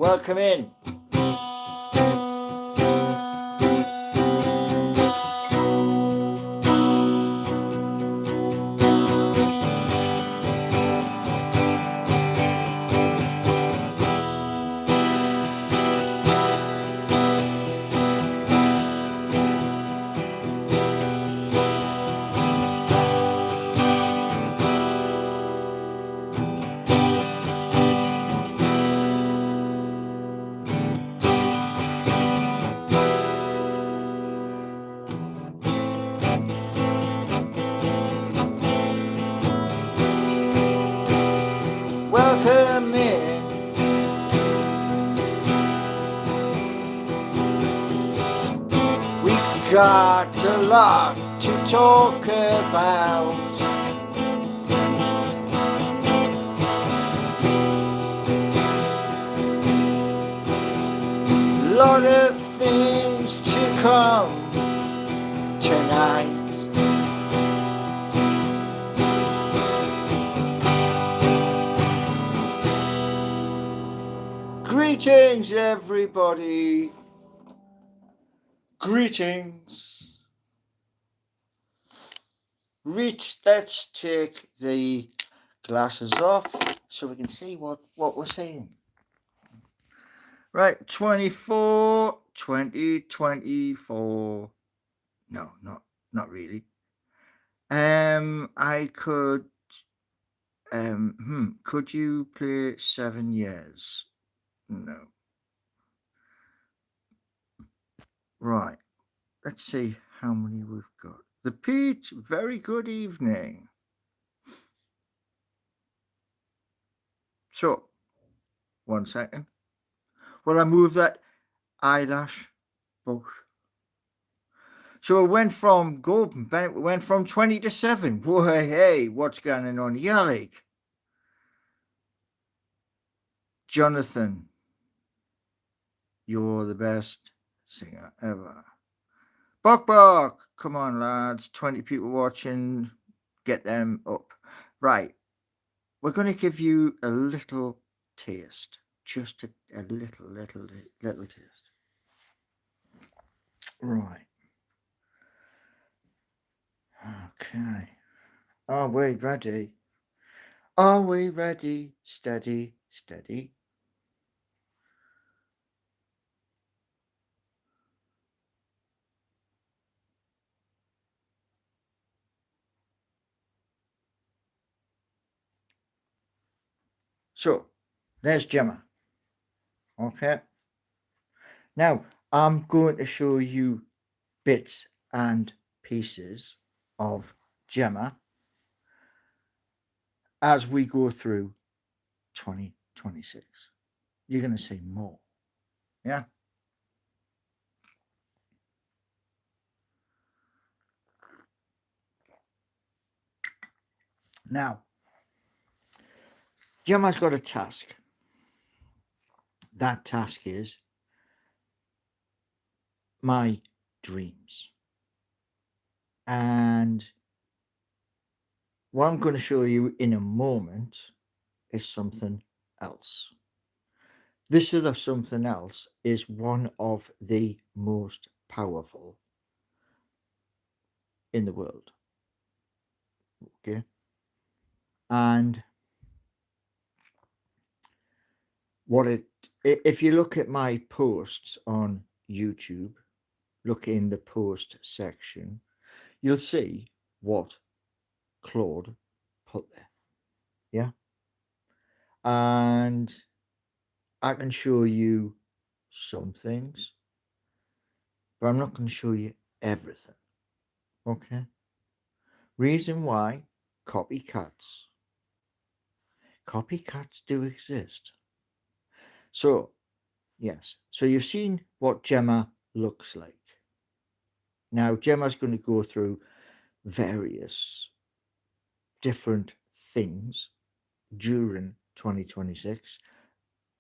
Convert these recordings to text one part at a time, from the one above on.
Welcome in. Welcome in. We've got a lot to talk about. Lot of things to come tonight. Greetings, everybody. Greetings. Let's take the glasses off so we can see what we're saying. Right, 2024. No, not really. I could. Could you play 7 years? No. Right. Let's see how many we've got. The Pete, very good evening. So, 1 second. Well, I move that eyelash both. So it went from Gordon Bennett, went from 20 to 7. Boy, hey, what's going on here, like? Jonathan, you're the best singer ever. Bok, come on, lads. 20 people watching. Get them up. Right. We're going to give you a little taste. Just a little taste. Right. Okay. Are we ready? Are we ready? Steady, steady. So, there's Gemma. Okay. Now, I'm going to show you bits and pieces of Gemma as we go through 2026. You're going to see more. Yeah. Now, Gemma's got a task. That task is my dreams. And what I'm going to show you in a moment is something else. This other something else is one of the most powerful in the world. Okay. And if you look at my posts on YouTube, look in the post section, you'll see what Claude put there. Yeah. And I can show you some things, but I'm not going to show you everything. Okay. Reason why? Copycats do exist. So, yes. So you've seen what Gemma looks like. Now, Gemma's going to go through various different things during 2026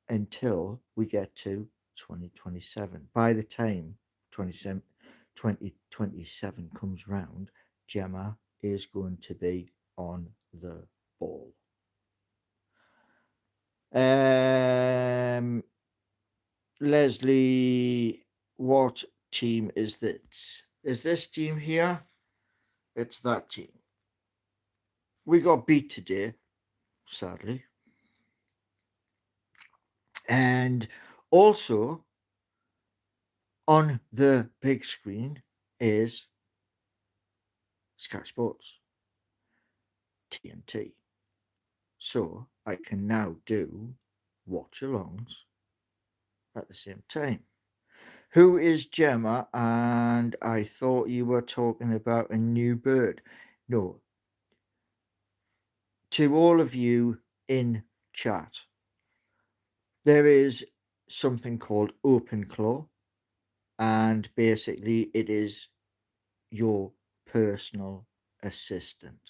until we get to 2027. By the time 2027 comes round, Gemma is going to be on the ball. Leslie, what team is this? Is this team here? It's that team. We got beat today, sadly. And also, on the big screen is Sky Sports, TNT. So I can now do watch-alongs at the same time. Who is Gemma? And I thought you were talking about a new bird. No. To all of you in chat, there is something called OpenClaw, and basically it is your personal assistant.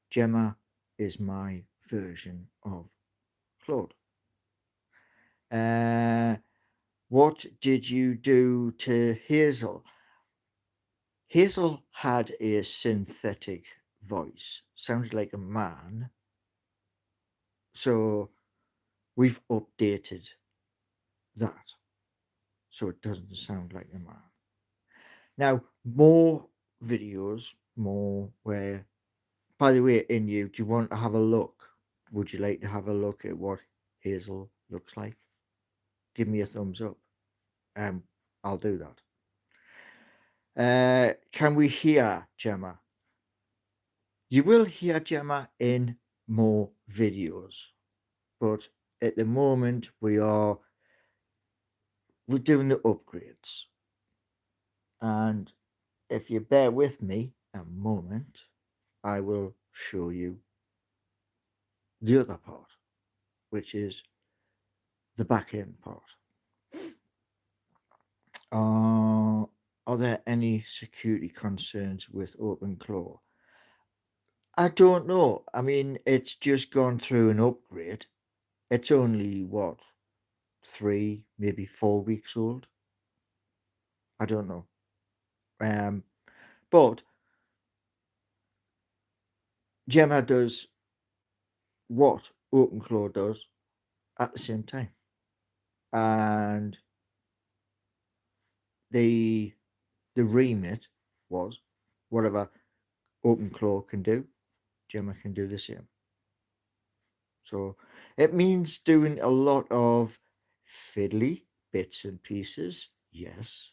Gemma is my version of Claude. What did you do to Hazel? Hazel had a synthetic voice, sounded like a man. So we've updated that so it doesn't sound like a man. Now, more videos, more where, by the way, in you, do you want to have a look? Would you like to have a look at what Hazel looks like? Give me a thumbs up. I'll do that. Can we hear Gemma? You will hear Gemma in more videos, but at the moment we're doing the upgrades. And if you bear with me a moment, I will show you the other part, which is the back end part. Are there any security concerns with OpenClaw? I don't know. I mean, it's just gone through an upgrade. It's only, what, 3, maybe 4 weeks old? I don't know. But Gemma does what OpenClaw does at the same time. And the remit was whatever OpenClaw can do, Gemma can do the same. So it means doing a lot of fiddly bits and pieces, yes.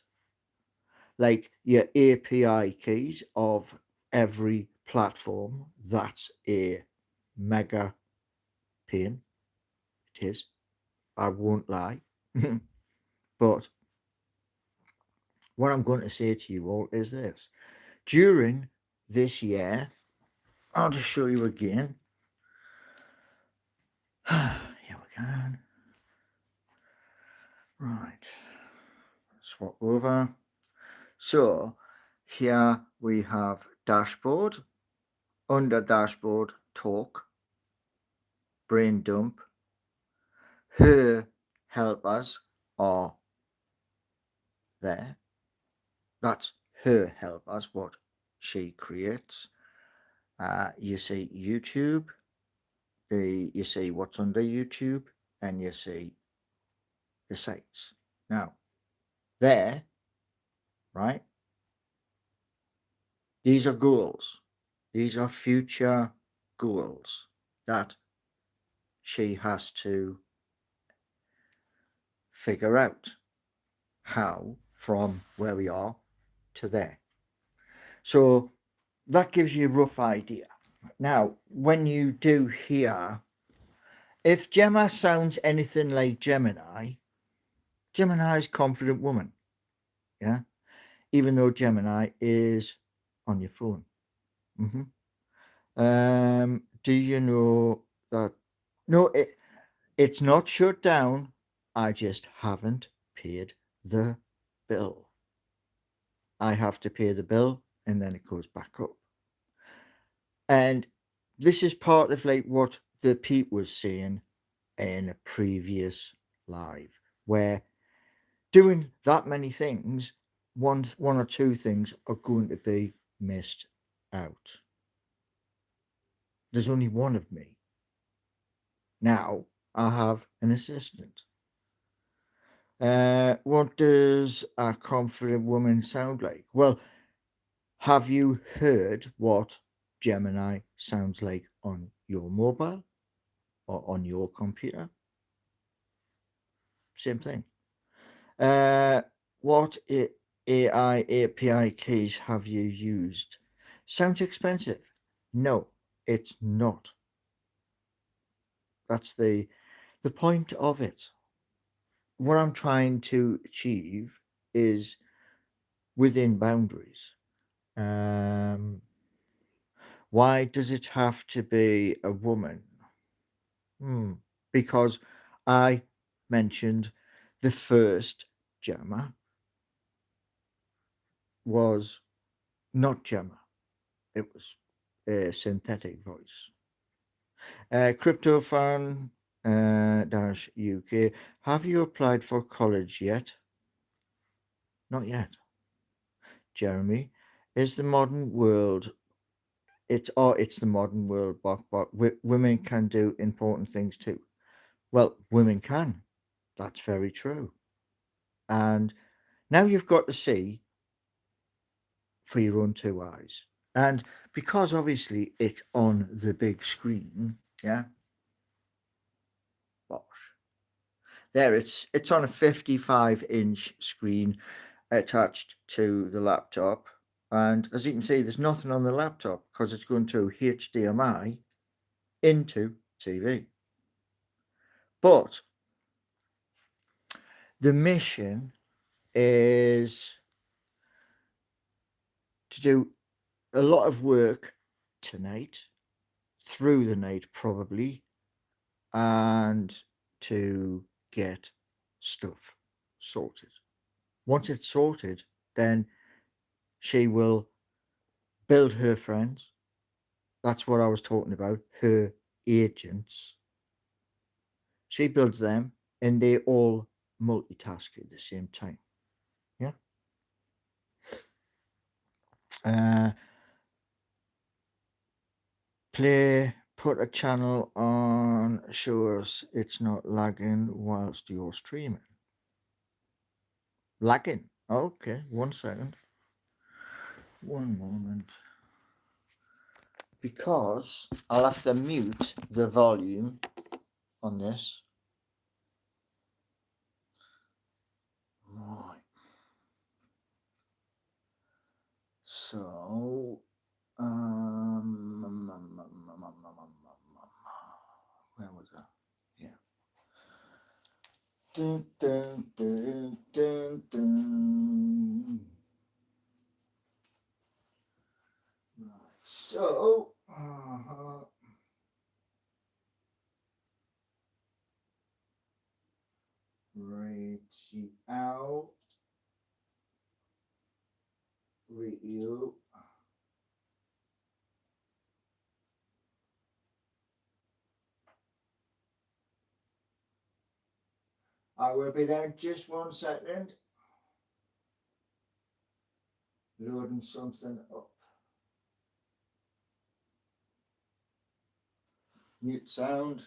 Like your API keys of every platform, that's a mega pain. It is. I won't lie. But what I'm going to say to you all is this. During this year, I'll just show you again. Here we go. Right. Swap over. So here we have dashboard. Under dashboard, talk, brain dump. Her helpers are there. That's her helpers, what she creates. You see YouTube. You see what's under YouTube, and you see the sites. Now, there, right? These are goals. These are future goals that she has to figure out how from where we are to there. So that gives you a rough idea. Now, when you do hear, if Gemma sounds anything like Gemini is a confident woman. Yeah. Even though Gemini is on your phone. Do you know that? No, it's not shut down. I just haven't paid the bill. I have to pay the bill and then it goes back up. And this is part of like what the Pete was saying in a previous live, where doing that many things, one or two things are going to be missed out. There's only one of me. Now I have an assistant. What does a confident woman sound like? Well, have you heard what Gemini sounds like on your mobile or on your computer? Same thing. Uh, what AI API keys have you used? Sounds expensive. No, it's not. That's the point of it. What I'm trying to achieve is within boundaries. Um, why does it have to be a woman? Because I mentioned the first Gemma was not Gemma. It was a synthetic voice. Crypto fan dash UK. Have you applied for college yet? Not yet. Jeremy, is the modern world it's the modern world, but women can do important things too. Well, women can. That's very true. And now you've got to see for your own two eyes. And because obviously it's on the big screen, yeah, bosh. There, it's on a 55-inch screen attached to the laptop. And as you can see, there's nothing on the laptop because it's going to HDMI into TV. But the mission is to do a lot of work tonight, through the night probably, and to get stuff sorted. Once it's sorted, then she will build her friends. That's what I was talking about, her agents. She builds them and they all multitask at the same time. Yeah. Uh, put a channel on, show us it's not lagging whilst you're streaming. Lagging. Okay, 1 second. One moment. Because I'll have to mute the volume on this. Right. So, where was that? Yeah. Dun, dun, dun, dun, dun. Right. So, reach out, review. I will be there in just 1 second. Loading something up. Mute sound.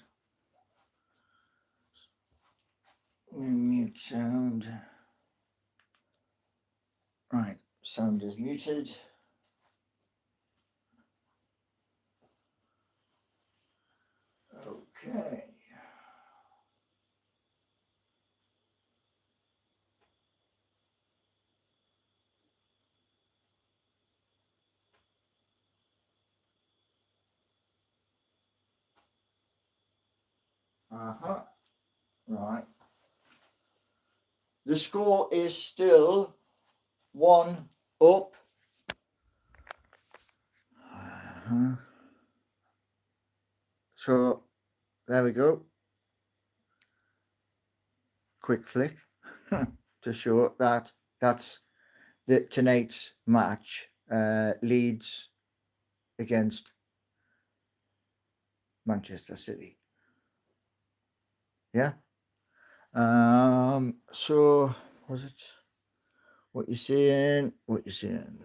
Mute sound. Right, sound is muted. Okay. Right. The score is still 1 up. So there we go. Quick flick to show that that's tonight's match. Leeds against Manchester City. Yeah. So was it? What you saying? What you saying?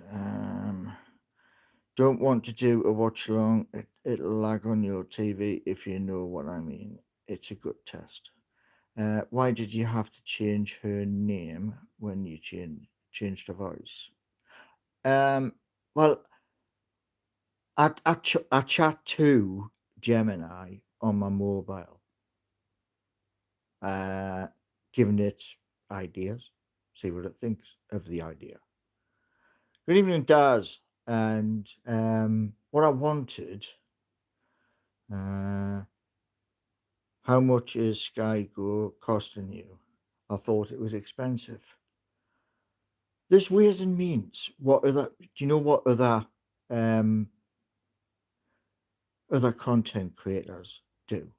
Don't want to do a watch along. It'll lag on your TV if you know what I mean. It's a good test. Why did you have to change her name when you changed her voice? Well, I chat to Gemini on my mobile, giving it ideas, see what it thinks of the idea. Good evening, Daz. And what I wanted, how much is Sky Go costing you? I thought it was expensive. There's ways and means. What other? Do you know what um, other content creators do?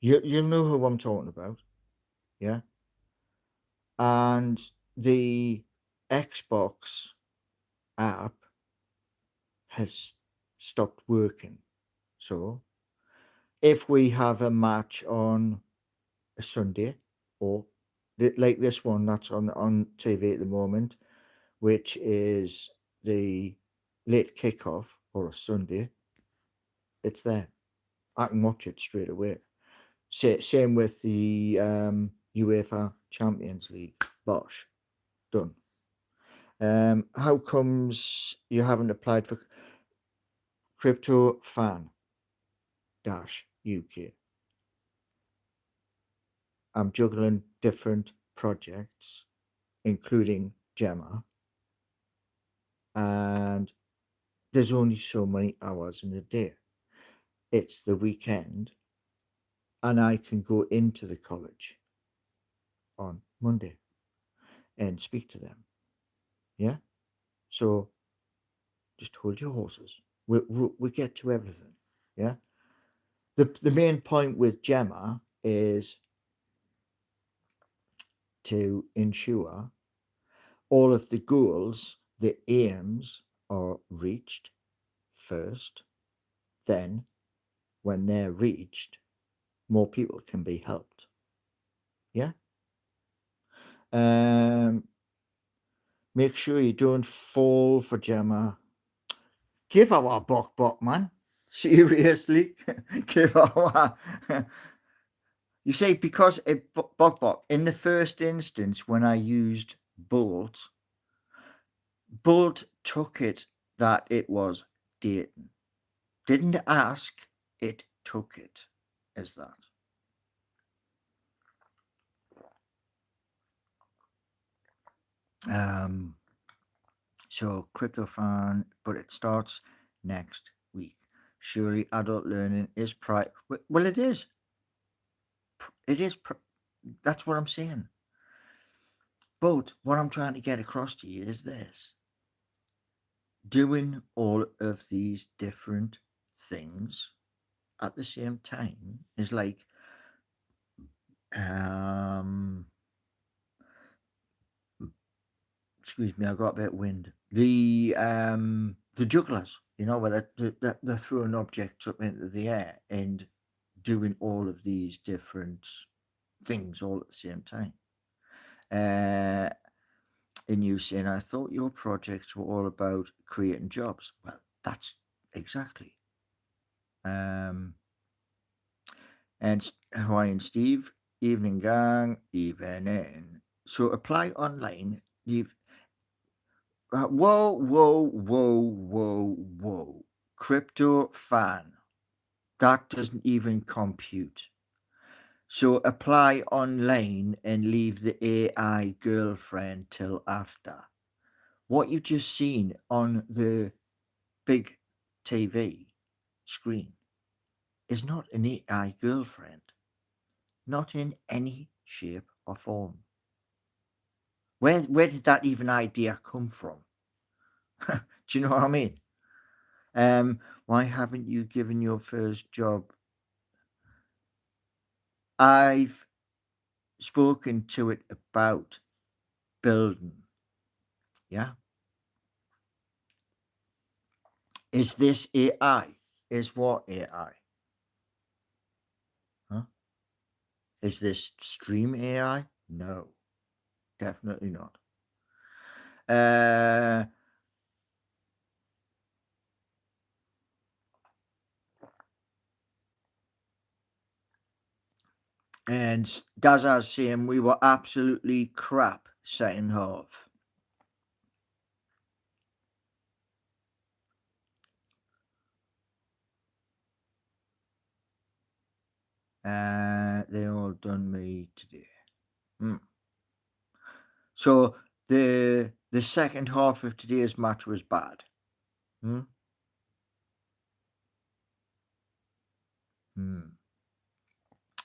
You know who I'm talking about, yeah. And the Xbox app has stopped working. So if we have a match on a Sunday, or like this one that's on TV at the moment, which is the late kickoff or a Sunday, it's there. I can watch it straight away. Same with the UEFA Champions League. Bosh, done. How comes you haven't applied for Crypto Fan UK? I'm juggling different projects, including Gemma, and there's only so many hours in a day. It's the weekend, and I can go into the college on Monday and speak to them. Yeah? So just hold your horses. We get to everything. Yeah? The main point with Gemma is to ensure all of the goals, the aims are reached first. Then, when they're reached, more people can be helped. Yeah? Make sure you don't fall for Gemma. Give our bok, man. Seriously? Give our... You say because it bok, in the first instance, when I used Bolt took it that it was Dayton. Didn't ask, it took it as that. So Crypto Fan, but it starts next week. Surely adult learning is well, it is. It is. That's what I'm saying. But what I'm trying to get across to you is this: doing all of these different things at the same time is like excuse me, I got a bit of wind. The jugglers, where they're throwing objects up into the air and doing all of these different things all at the same time. And you saying, I thought your projects were all about creating jobs. Well, that's exactly. And Hawaiian Steve, evening gang, evening. So apply online. Whoa. Crypto Fan. That doesn't even compute. So apply online and leave the AI girlfriend till after. What you've just seen on the big TV screen is not an AI girlfriend. Not in any shape or form. Where did that even idea come from? Do you know what I mean? Why haven't you given your first job? I've spoken to it about building. Yeah. Is this AI? Is what AI? Huh? Is this stream AI? No, definitely not. And Dazza's saying we were absolutely crap second half. They all done me today. So the second half of today's match was bad.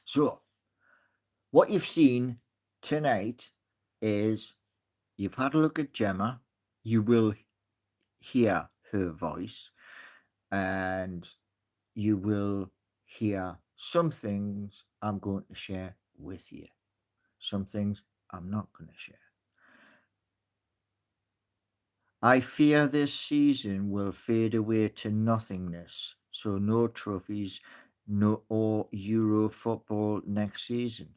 So what you've seen tonight is you've had a look at Gemma. You will hear her voice, and you will hear some things I'm going to share with you. Some things I'm not going to share. I fear this season will fade away to nothingness, so no trophies, no or Euro football next season.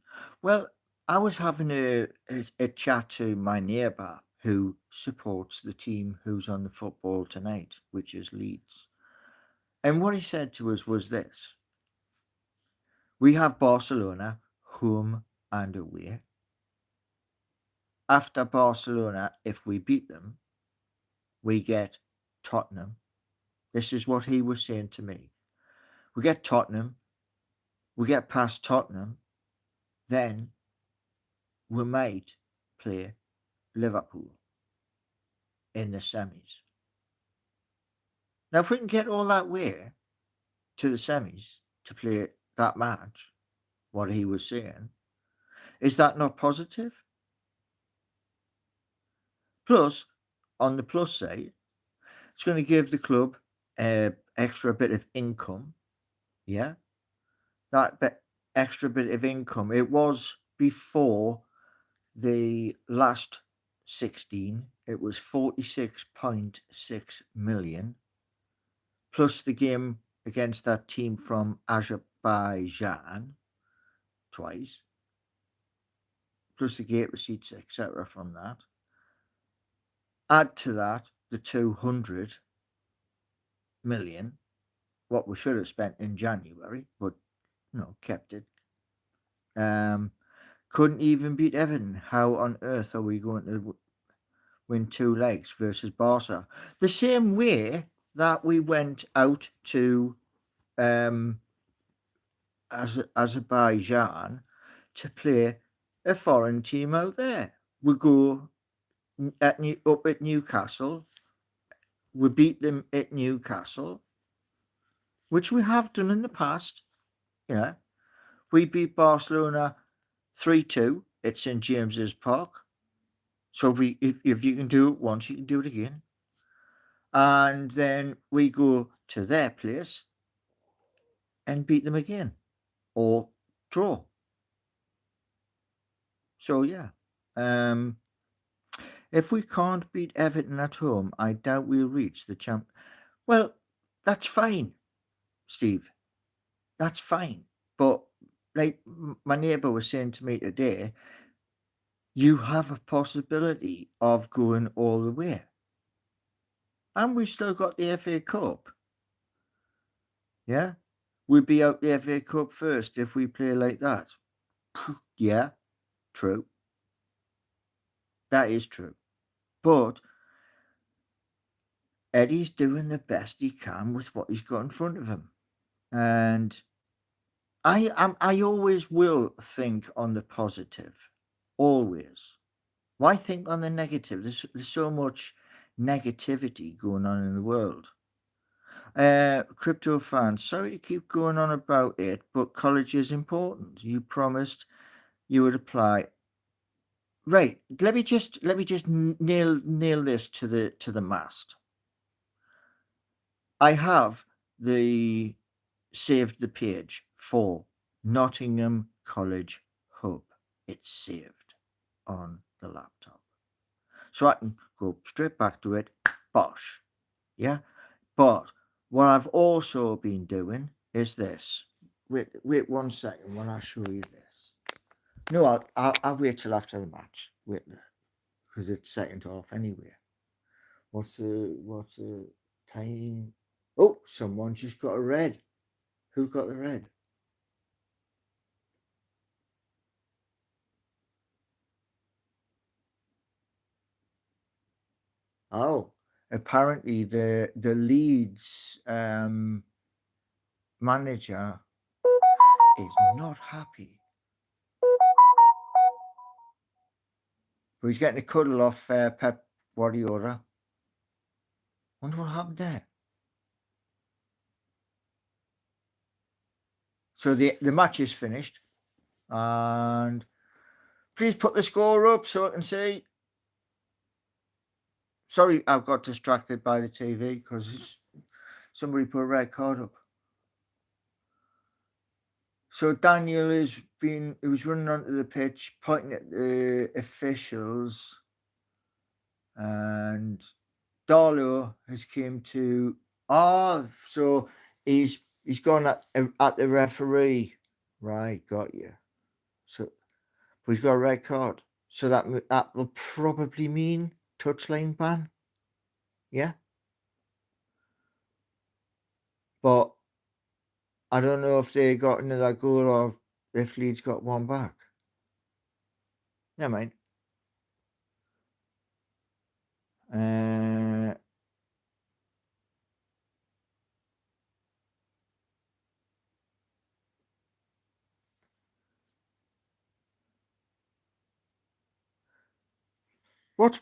Well, I was having a chat to my neighbour who supports the team who's on the football tonight, which is Leeds. And what he said to us was this: we have Barcelona home and away. After Barcelona, if we beat them, we get Tottenham. This is what he was saying to me. We get Tottenham, we get past Tottenham, then we might play Liverpool in the semis. Now, if we can get all that way to the semis to play that match, what he was saying, is that not positive? Plus, on the plus side, it's going to give the club an extra bit of income. Yeah, that extra bit of income. It was before the last 16, it was 46.6 million, plus the game against that team from Azerbaijan twice, plus the gate receipts, etc. from that. Add to that the 200 million, what we should have spent in January, but kept it. Couldn't even beat Everton. How on earth are we going to win 2 legs versus Barca? The same way that we went out to Azerbaijan to play a foreign team out there. We go up at Newcastle. We beat them at Newcastle, which we have done in the past. Yeah, we beat Barcelona 3-2 at St James's Park. So if you can do it once, you can do it again. And then we go to their place and beat them again or draw. So yeah, if we can't beat Everton at home, I doubt we'll reach the champ. Well, that's fine, Steve. That's fine. But like my neighbour was saying to me today, you have a possibility of going all the way. And we've still got the FA Cup. Yeah? We'd be out the FA Cup first if we play like that. Yeah, true. That is true. But Eddie's doing the best he can with what he's got in front of him. And I always will think on the positive. Always. Why think on the negative? There's so much negativity going on in the world. Crypto fans, sorry to keep going on about it, but college is important. You promised you would apply. Right. Let me just nail this to the mast. I have saved the page for Nottingham College Hub. It's saved on the laptop. So I can go straight back to it. Bosh. Yeah. But what I've also been doing is this. Wait 1 second when I show you this. No, I'll wait till after the match. Wait, because it's second half anyway. What's the time? Oh, someone just got a red. Who got the red? Oh, apparently the Leeds manager is not happy. But he's getting a cuddle off Pep Guardiola. Wonder what happened there. So the match is finished, and please put the score up so I can see. Sorry, I've got distracted by the TV because somebody put a red card up. So Daniel he was running onto the pitch, pointing at the officials, and Darlow has came to. So he's gone at the referee. Right, got you. So, but he's got a red card. So that will probably mean touchline ban. Yeah, but I don't know if they got another goal or if Leeds got one back. Never mind. Whoa,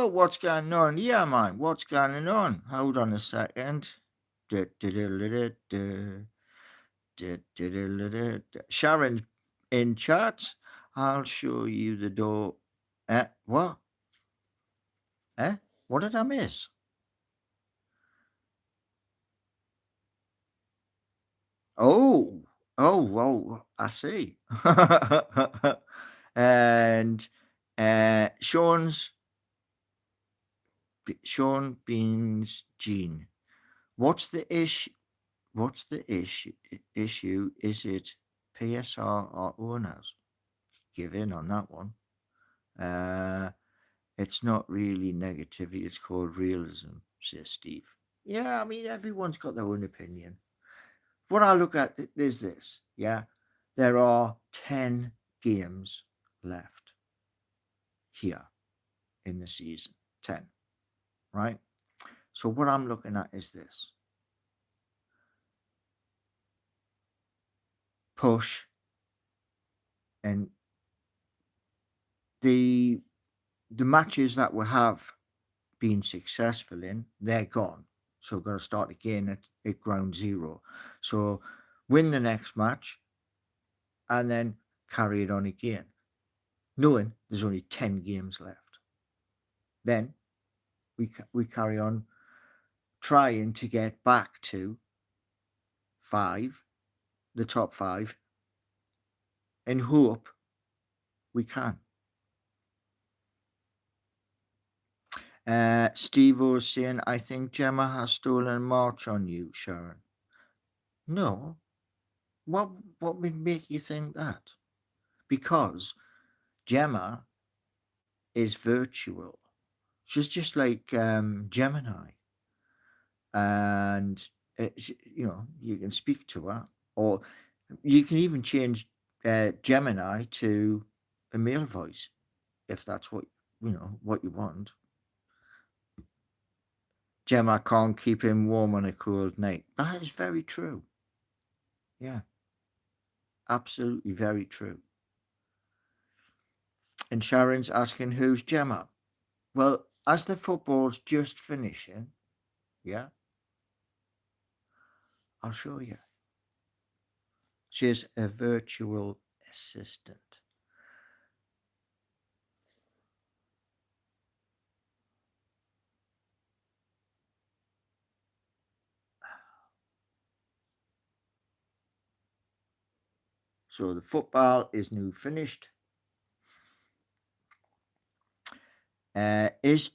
what's going on? Yeah, man, what's going on? Hold on a second. Sharon in chat. I'll show you the door. What? What did I miss? Oh, I see. And Sean Bean's Gene. What's the issue? What's the issue? Is it PSR or owners? Give in on that one. It's not really negativity. It's called realism, says Steve. Yeah, I mean, everyone's got their own opinion. What I look at is this. Yeah, there are 10 games left here in the season. 10, right? So what I'm looking at is this. Push and the matches that we have been successful in, they're gone. So we've got to start again at ground zero. So win the next match and then carry it on again, knowing there's only 10 games left. Then we carry on trying to get back to the top 5, and hope we can. Steve was saying, I think Gemma has stolen a march on you, Sharon. No. What would make you think that? Because Gemma is virtual. She's just like Gemini. And, you can speak to her, or you can even change Gemini to a male voice if that's what you want. Gemma can't keep him warm on a cold night. That is very true. Yeah, absolutely very true. And Sharon's asking, who's Gemma? Well, as the football's just finishing, yeah, I'll show you. She's a virtual assistant. So the football is now finished. Is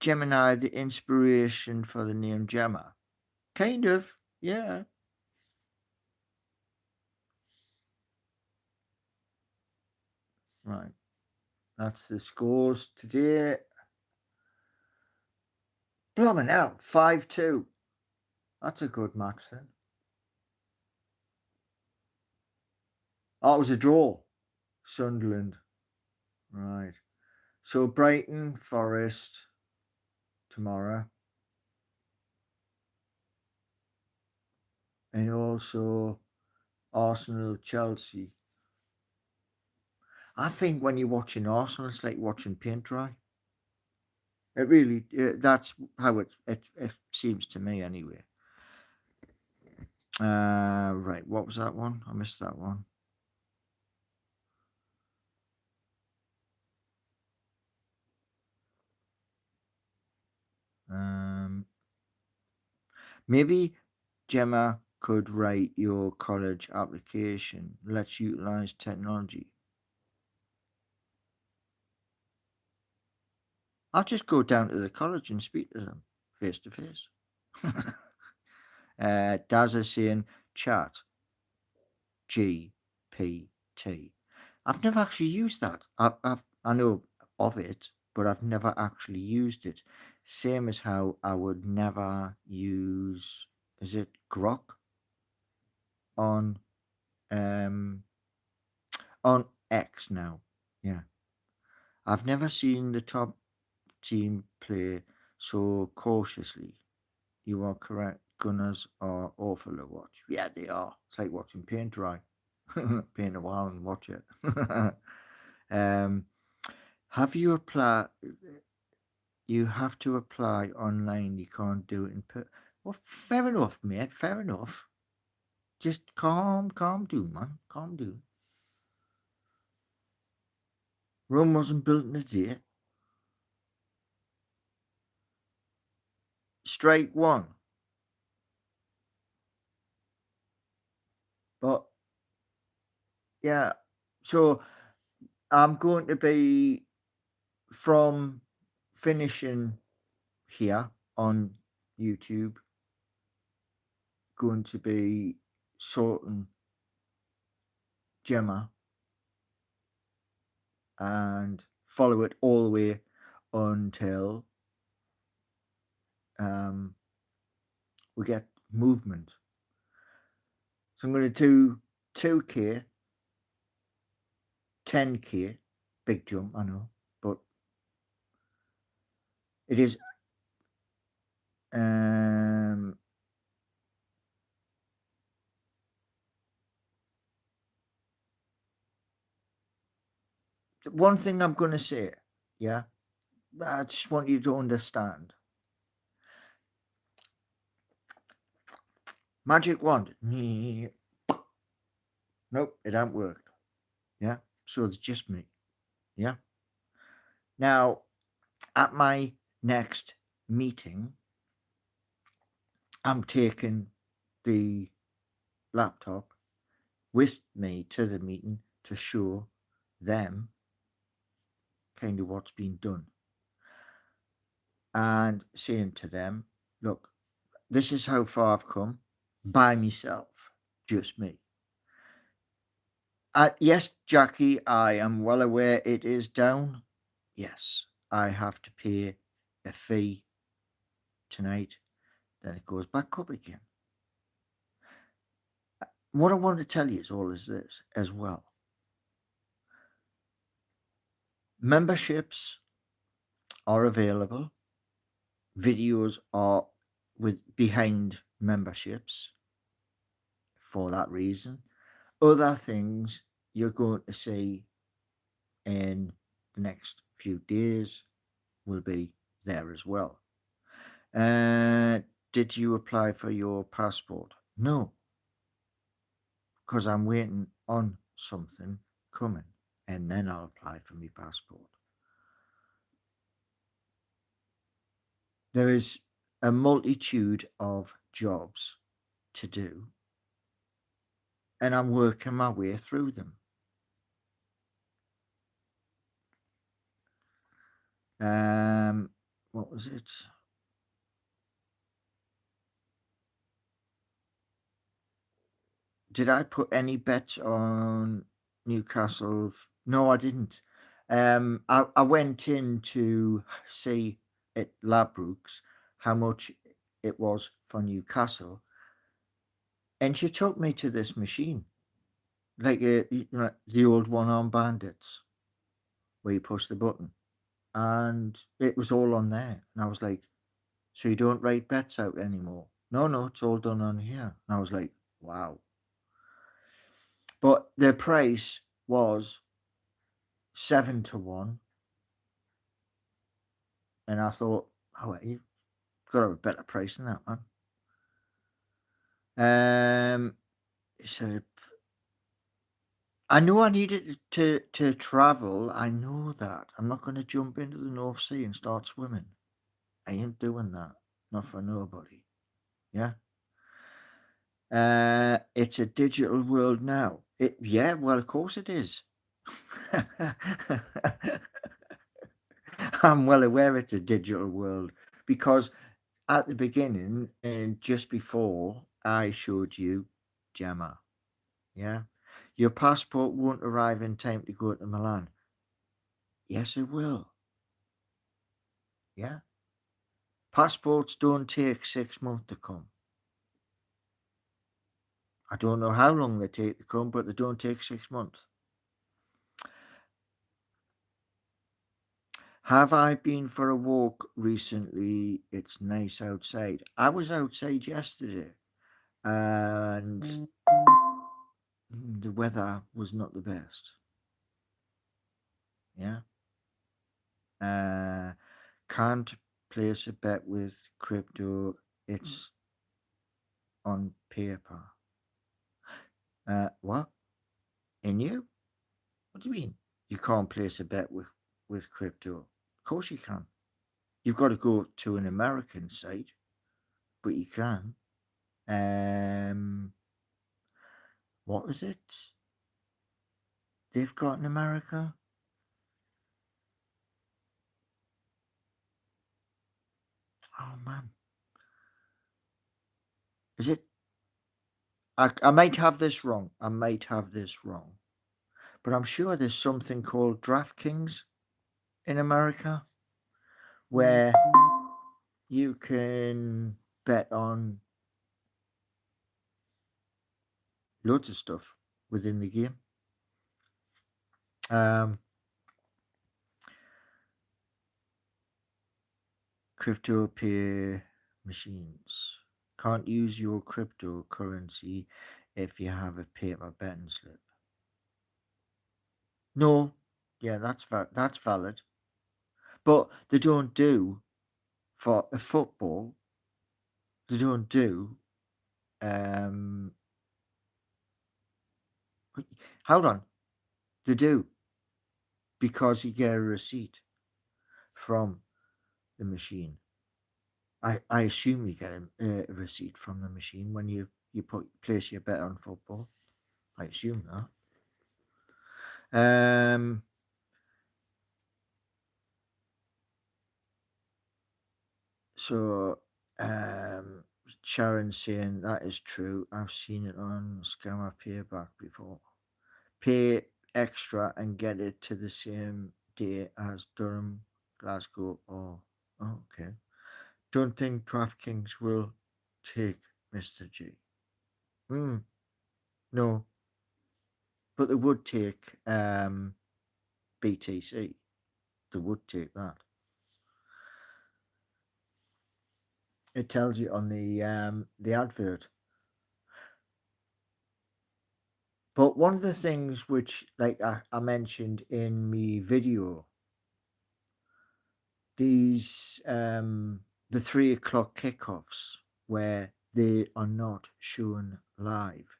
Gemini the inspiration for the name Gemma? Kind of, yeah. Right. That's the scores today. Blooming hell, 5-2. That's a good match then. Oh, it was a draw. Sunderland. Right. So Brighton, Forest tomorrow. And also Arsenal, Chelsea. I think when you're watching Arsenal, it's like watching paint dry. It really, that's how it seems to me anyway. Right, what was that one? I missed that one. Maybe Gemma could write your college application. Let's utilize technology. I'll just go down to the college and speak to them face to face. Daz is saying chat GPT. I've never actually used that. I know of it, but I've never actually used it. Same as how I would never use, is it Grok on um on X now? Yeah, I've never seen the top team play so cautiously. You are correct. Gunners are awful to watch. Yeah, they are. It's like watching paint dry. Paint a while and watch it. um, have you applied? You have to apply online. You can't do it in person. Well, fair enough, mate. Fair enough. Just calm down, man. Calm down. Rome wasn't built in a day. Strike one. But yeah, so I'm going to be from finishing here on YouTube, going to be sorting Gemma and follow it all the way until we get movement. So I'm going to do 2K, 10K, big jump, I know, but it is one thing I'm going to say, yeah, I just want you to understand. Magic wand. Nope, it ain't worked. Yeah, so it's just me. Yeah. Now, at my next meeting, I'm taking the laptop with me to the meeting to show them kind of what's been done and saying to them, look, this is how far I've come by myself, just me. Yes, Jackie, I am well aware it is down. Yes, I have to pay a fee tonight, then it goes back up again. What I want to tell you is all is this as well. Memberships are available. Videos are with behind memberships for that reason. Other things you're going to see in the next few days will be there as well. Did you apply for your passport? No, because I'm waiting on something coming and then I'll apply for my passport. There is a multitude of jobs to do and I'm working my way through them. What was it? Did I put any bets on Newcastle? No, I didn't. I went in to see at Ladbrokes how much it was for Newcastle, and she took me to this machine, like the old one on Bandits, where you push the button. and it was all on there. And I was like, so you don't write bets out anymore? No, no, it's all done on here. And I was like, wow. But the price was 7-1. And I thought, oh, you've got to have a better price than that, man. He said, I know I needed to travel. I know that. I'm not going to jump into the North Sea and start swimming. I ain't doing that. Not for nobody. Yeah. It's a digital world now. Yeah, well, of course it is. I'm well aware it's a digital world because at the beginning and just before I showed you Gemma, yeah, your passport won't arrive in time to go to Milan. Yes, it will. Yeah, passports don't take 6 months to come. I don't know how long they take to come, but they don't take 6 months. Have I been for a walk recently? It's nice outside. I was outside yesterday and the weather was not the best. Yeah. Can't place a bet with crypto. It's on paper. What? In you? What do you mean? You can't place a bet with crypto? Of course you can. You've got to go to an American site, but you can. What was it? They've got in America? Oh man. Is it? I might have this wrong. I might have this wrong. But I'm sure there's something called DraftKings in America where you can bet on loads of stuff within the game. Crypto pay machines can't use your cryptocurrency if you have a paper betting slip. No, yeah, that's valid, but they don't do for a football. They don't do. Hold on, they do because you get a receipt from the machine. I assume you get a receipt from the machine when you place your bet on football. I assume that. So Sharon's saying that is true. I've seen it on Scammer Payback before. Pay extra and get it to the same day as Durham, Glasgow, or okay. Don't think DraftKings will take Mr. G. No, but they would take BTC. They would take that. It tells you on the advert. But one of the things which, like I mentioned in my video, these the 3 o'clock kickoffs where they are not shown live,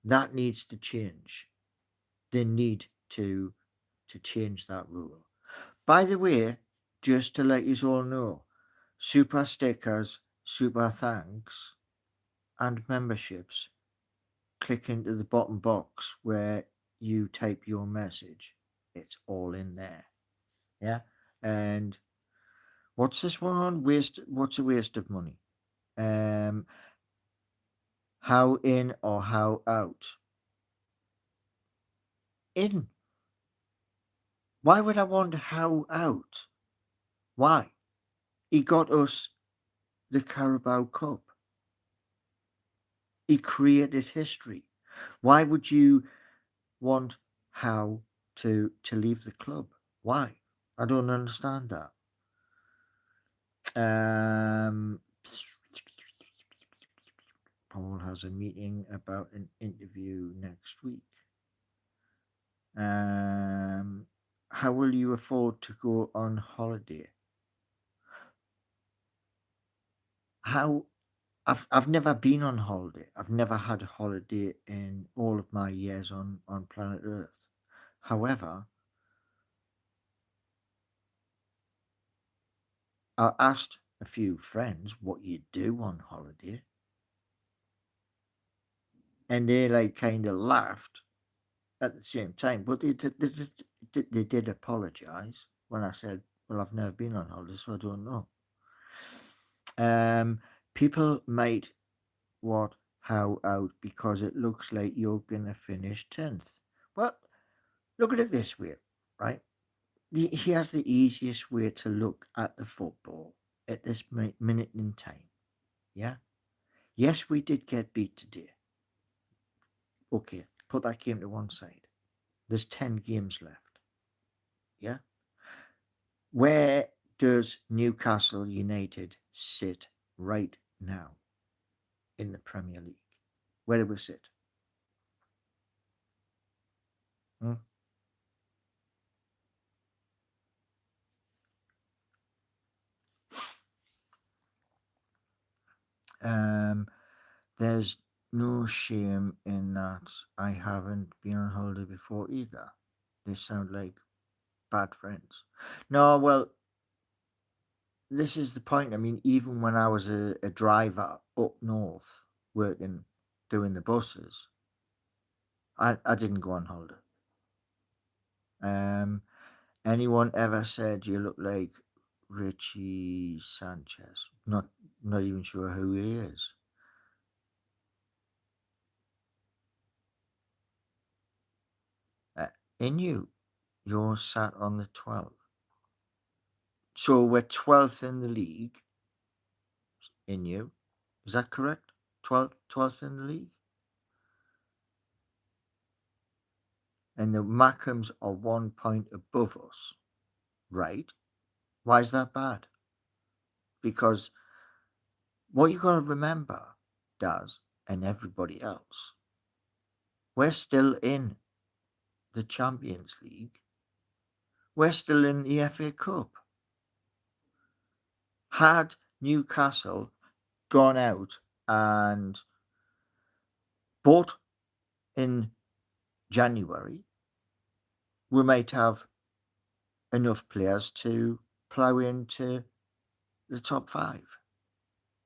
that needs to change. They need to change that rule. By the way, just to let you all know, super stickers, super thanks, and memberships, click into the bottom box where you type your message. It's all in there. Yeah. And what's this one? What's a waste of money? How in or how out? In. Why would I want how out? Why? He got us the Carabao Cup. He created history. Why would you want how to leave the club? Why? I don't understand that. Um, Paul has a meeting about an interview next week. How will you afford to go on holiday? How I've never been on holiday. I've never had a holiday in all of my years on planet Earth. However, I asked a few friends what you do on holiday, and they like kind of laughed at the same time, but they did apologize when I said, "Well, I've never been on holiday, so I don't know." People might what how out because it looks like you're gonna finish 10th. Well, look at it this way, right? Here's the easiest way to look at the football at this minute in time. Yeah. Yes, we did get beat today. Okay, put that game to one side. There's 10 games left. Yeah. Where does Newcastle United sit right now in the Premier League? Where do we sit? Hmm? Um, there's no shame in that. I haven't been on holiday before either. They sound like bad friends. No, well, this is the point. I mean, even when I was a driver up north working, doing the buses, I didn't go on holiday. Um, anyone ever said you look like Richie Sanchez? Not even sure who he is. In you're sat on the 12th. So we're 12th in the league in you. Is that correct? 12th in the league? And the Mackhams are 1 point above us, right? Why is that bad? Because what you got to remember, Daz, and everybody else, we're still in the Champions League. We're still in the FA Cup. Had Newcastle gone out and bought in January, we might have enough players to plough into the top five.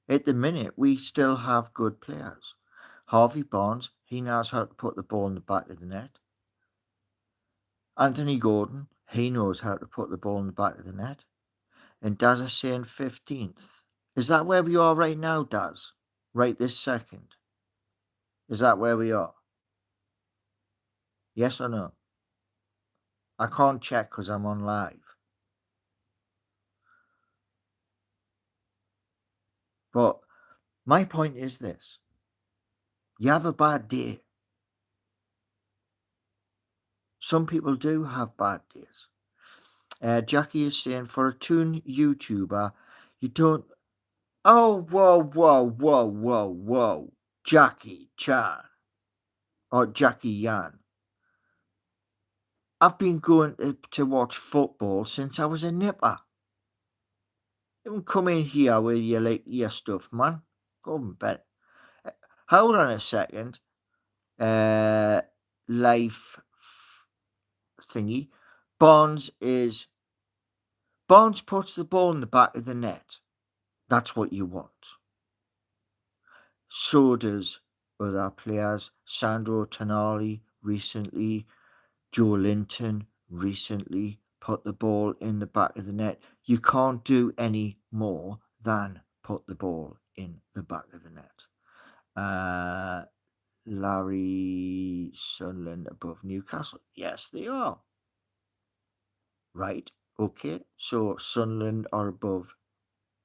At the minute, we still have good players. Harvey Barnes, he knows how to put the ball in the back of the net. Anthony Gordon, he knows how to put the ball in the back of the net. And Daz is saying 15th. Is that where we are right now, Daz? Right this second? Is that where we are? Yes or no? I can't check because I'm on live. But my point is this. You have a bad day. Some people do have bad days. Jackie is saying for a toon YouTuber, you don't. Oh, whoa. Jackie Chan or Jackie Yan. I've been going to watch football since I was a nipper. Don't come in here with your stuff, man. Go on, bet. Hold on a second. Life thingy. Barnes puts the ball in the back of the net. That's what you want. So does other players. Sandro Tonali recently, Joe Linton recently put the ball in the back of the net. You can't do any more than put the ball in the back of the net. Larry Sunderland above Newcastle. Yes, they are. Right. Okay. So Sunderland are above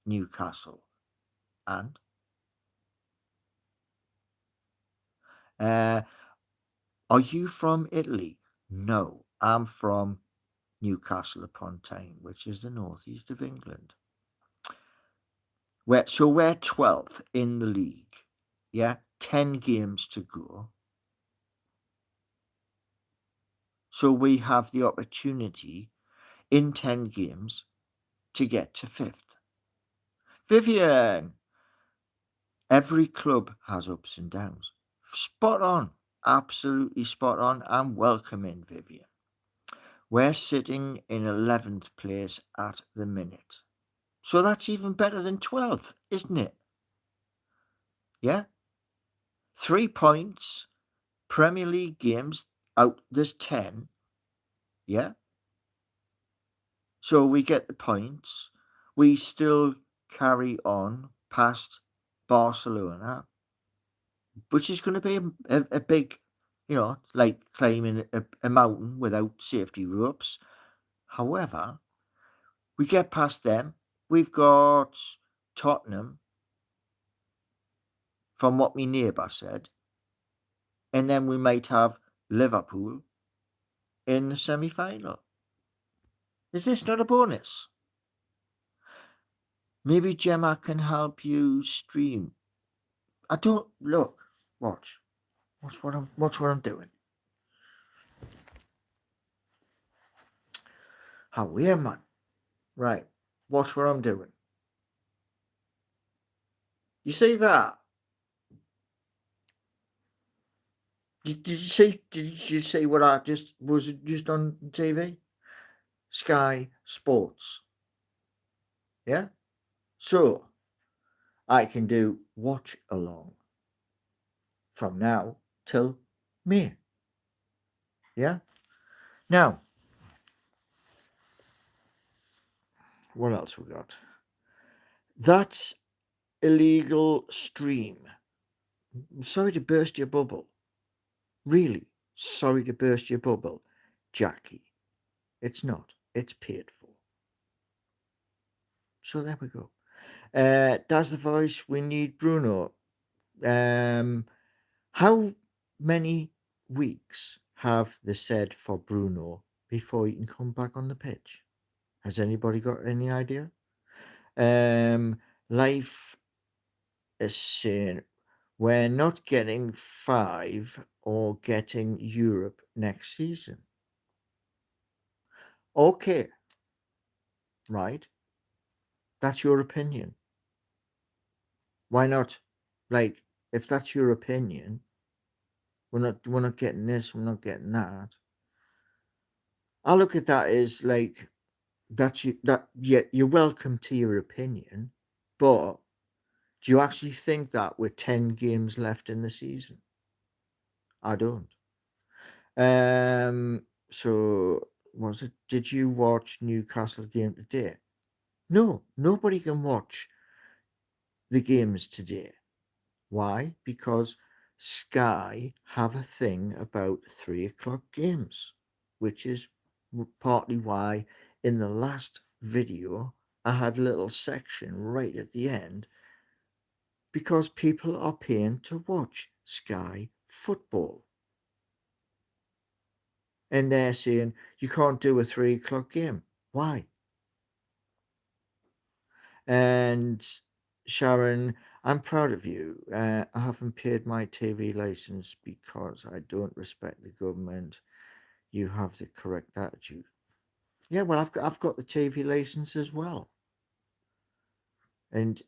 Newcastle. And are you from Italy? No, I'm from Newcastle upon Tyne, which is the northeast of England. So we're 12th in the league. Yeah, 10 games to go. So we have the opportunity in 10 games to get to 5th. Vivian, every club has ups and downs. Spot on, absolutely spot on. I'm welcoming Vivian. We're sitting in 11th place at the minute. So that's even better than 12th, isn't it? Yeah? 3 points, Premier League games out, there's 10. Yeah? So we get the points. We still carry on past Barcelona, which is going to be a big, like climbing a mountain without safety ropes. However, we get past them. We've got Tottenham, from what my neighbour said, and then we might have Liverpool in the semi-final. Is this not a bonus? Maybe Gemma can help you stream. I don't look. Watch what I'm doing. How weird, man. Right. Watch what I'm doing. You see that? Did you see? Did you see what I just was just on TV? Sky Sports. Yeah. So I can do watch along from now till May. Yeah. Now, what else we got? That's illegal stream. I'm sorry to burst your bubble. Really sorry to burst your bubble, Jackie. It's not. It's paid for. So there we go. That's the voice. We need Bruno. How many weeks have they said for Bruno before he can come back on the pitch? Has anybody got any idea? Life is saying we're not getting 5 or getting Europe next season. Okay, right? That's your opinion. Why not? Like, if that's your opinion, we're not getting this, we're not getting that. I look at that as like you're welcome to your opinion, but do you actually think that with 10 games left in the season? I don't. So was it? Did you watch Newcastle game today? No, nobody can watch the games today. Why? Because Sky have a thing about 3 o'clock games, which is partly why in the last video I had a little section right at the end, because people are paying to watch Sky football. And they're saying you can't do a 3 o'clock game. Why? And Sharon, I'm proud of you. I haven't paid my TV license because I don't respect the government. You have the correct attitude. Yeah, well, I've got the TV license as well. And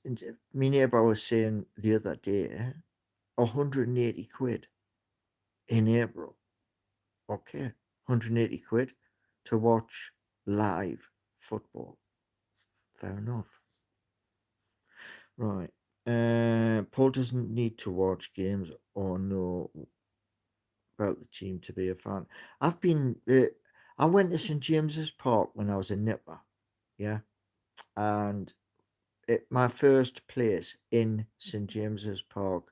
my neighbour was saying the other day, 180 quid in April. Okay, 180 quid to watch live football. Fair enough. Right. Paul doesn't need to watch games or know about the team to be a fan. I went to St James's Park when I was a nipper, yeah, and my first place in St James's Park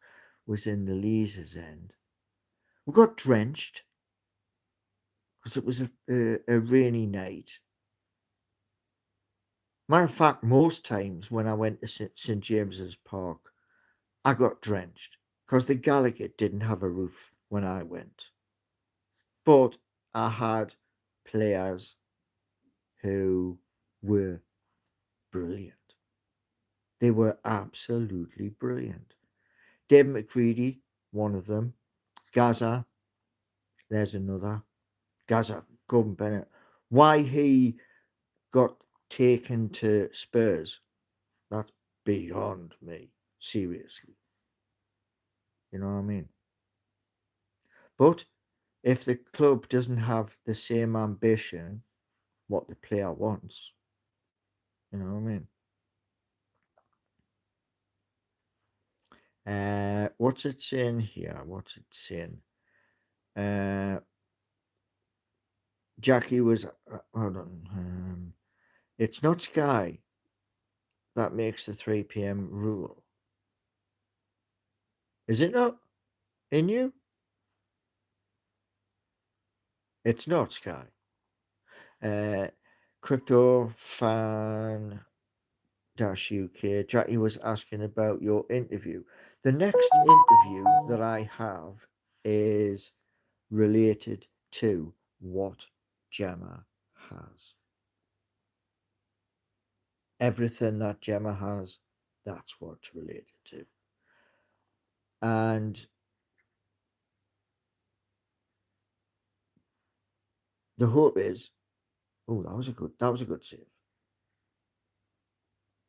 was in the Leazes End. We got drenched because it was a rainy night. Matter of fact, most times when I went to St James's Park, I got drenched because the Gallagher didn't have a roof when I went. But I had players who were brilliant. They were absolutely brilliant. David McCready, one of them. Gaza, there's another. Gaza, Gordon Bennett. Why he got taken to Spurs, that's beyond me. Seriously. You know what I mean? But if the club doesn't have the same ambition, what the player wants, you know what I mean? What's it saying here? What's it saying? Jackie was, hold on. It's not Sky that makes the 3 p.m. rule. Is it not? In you? It's not Sky. Crypto fan UK. Jackie was asking about your interview. The next interview that I have is related to what Gemma has. Everything that Gemma has, that's what it's related to. And the hope is, oh, that was a good save.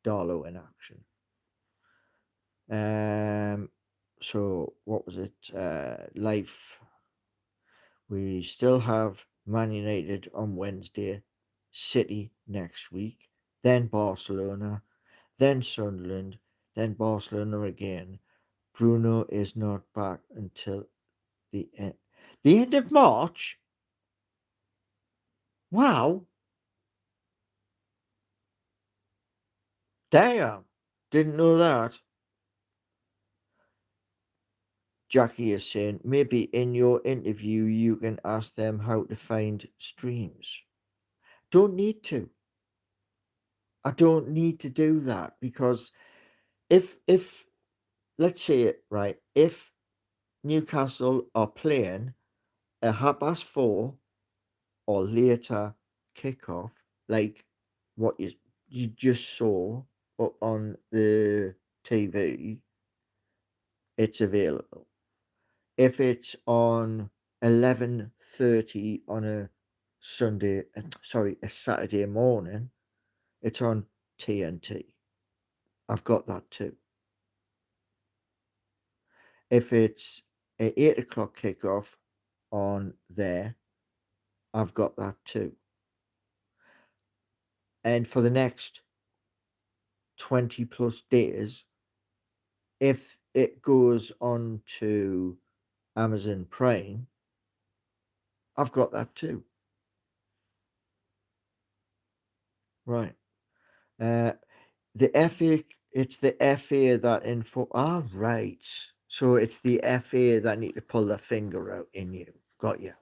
Darlow in action. So what was it? Life. We still have Man United on Wednesday, City next week, then Barcelona, then Sunderland, then Barcelona again. Bruno is not back until the end of March. Wow. Damn. Didn't know that. Jackie is saying, maybe in your interview you can ask them how to find streams. Don't need to. I don't need to do that because if let's say it right, if Newcastle are playing a 4:30 or later kickoff, like what you just saw on the TV, it's available. If it's on 11:30 on a Saturday morning, it's on TNT. I've got that too. If it's an 8 o'clock kickoff on there, I've got that too. And for the next 20 plus days, if it goes on to Amazon Prime, I've got that too. Right. The FA, it's the FA that right. So it's the FA that need to pull their finger out in you. Got you.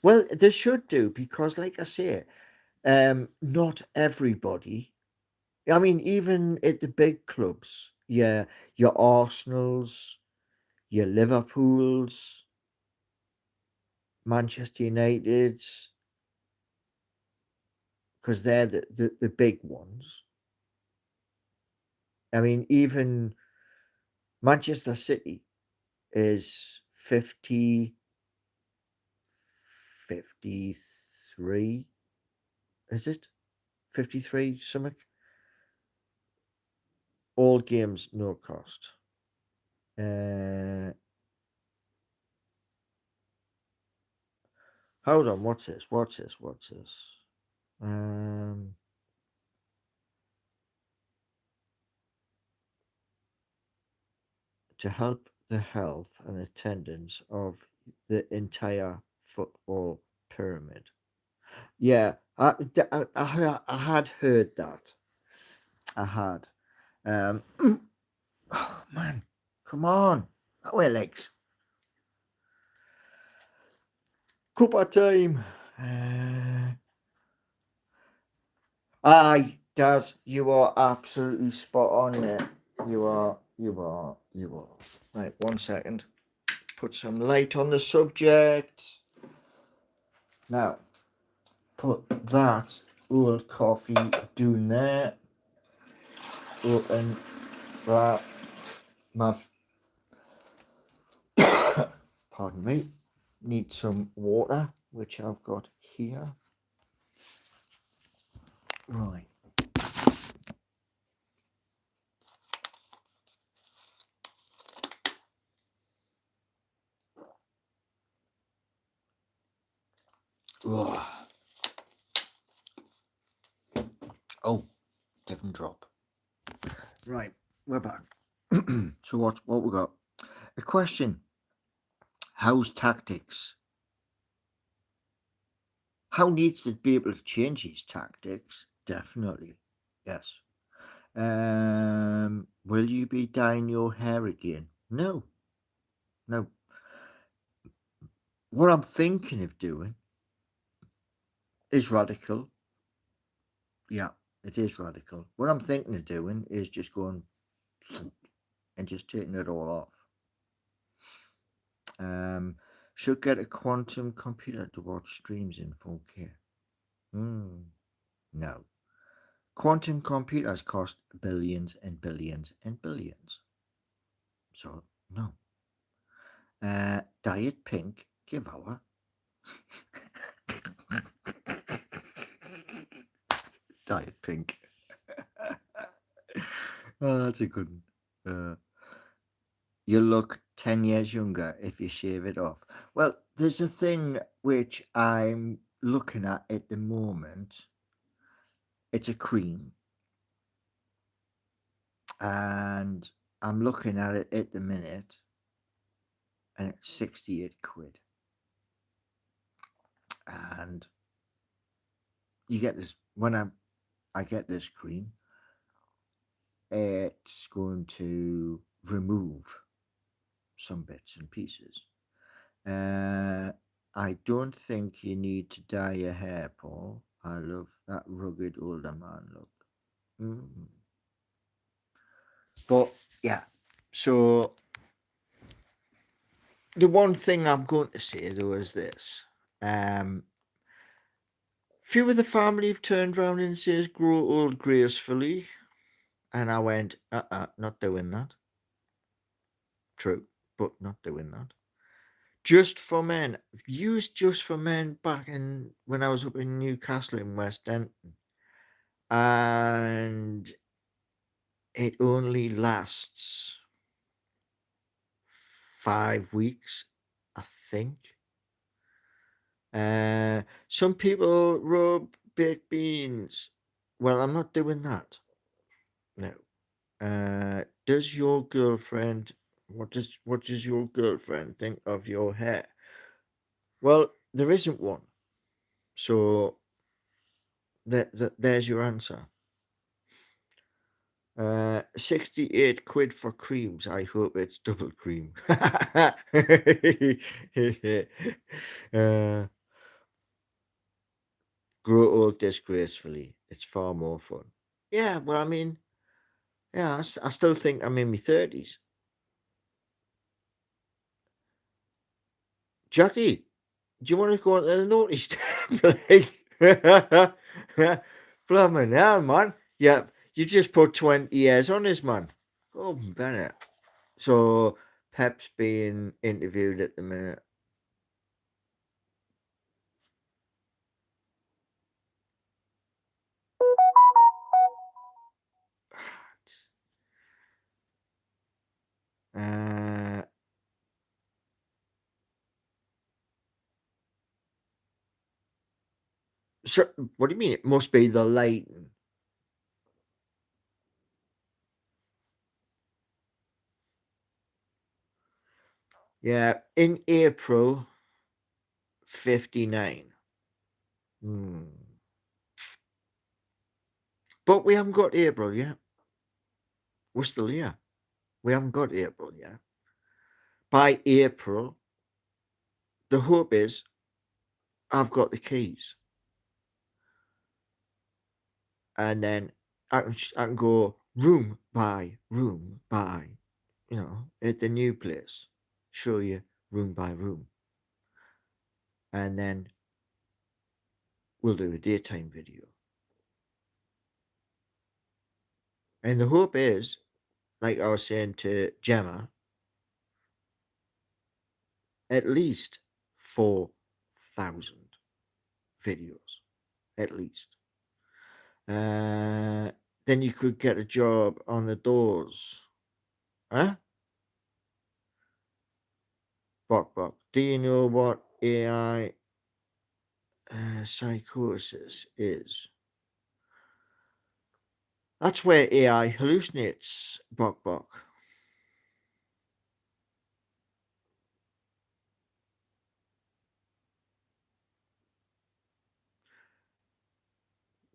Well, they should do because, like I say, not everybody. I mean, even at the big clubs, yeah, your Arsenals, your Liverpools, Manchester Uniteds, because they're the big ones. I mean, even Manchester City is 53, is it? 53 something? All games, no cost. Hold on, what's this? To help the health and attendance of the entire football pyramid. Yeah, I had heard that. I had. Oh man, come on, away legs. Cuppa time. Aye, Daz, you are absolutely spot on there. You are. Right, 1 second. Put some light on the subject. Now, put that old coffee down there. Open that. Pardon me. Need some water, which I've got here. Right. Oh, different drop. Right, we're back. So what we got? A question. How's tactics? How needs to be able to change his tactics? Definitely. Yes. Will you be dyeing your hair again? No. No. What I'm thinking of doing is radical. Yeah, it is radical. What I'm thinking of doing is just going and just taking it all off. Should get a quantum computer to watch streams in 4K. No. Quantum computers cost billions and billions and billions. So, no. Diet Pink, give our. Diet Pink. Oh, that's a good one. You look 10 years younger if you shave it off. Well, there's a thing which I'm looking at the moment. It's a cream. And I'm looking at it at the minute. And it's 68 quid. And you get this, when I get this cream, it's going to remove some bits and pieces. I don't think you need to dye your hair, Paul. I love that rugged older man look. But yeah, so the one thing I'm going to say though is this. Few of the family have turned around and says grow old gracefully. And I went, not doing that. True, but not doing that. Just for Men. Used Just for Men back in when I was up in Newcastle in West Denton. And it only lasts 5 weeks, I think. Some people rub baked beans. Well, I'm not doing that. No. Does your girlfriend? What does your girlfriend think of your hair? Well, there isn't one. So there's your answer. 68 quid for creams. I hope it's double cream. Grow old disgracefully. It's far more fun. Yeah, well, I mean, yeah, I still think I'm in my 30s. Jackie, do you want to go on to the notice tab? Blimey hell, man. Yeah, you just put 20 years on this, man. Oh, Bennett. So, Pep's being interviewed at the minute. So, what do you mean? It must be the lighting. Yeah, in April, 59. But we haven't got April yet. We're still here. We haven't got April yet. By April, the hope is I've got the keys. And then I can go room by, at the new place. Show you room by room. And then we'll do a daytime video. And the hope is, like I was saying to Gemma, at least 4,000 videos. At least. Then you could get a job on the doors. Huh? Bok. Do you know what AI psychosis is? That's where AI hallucinates, Bok.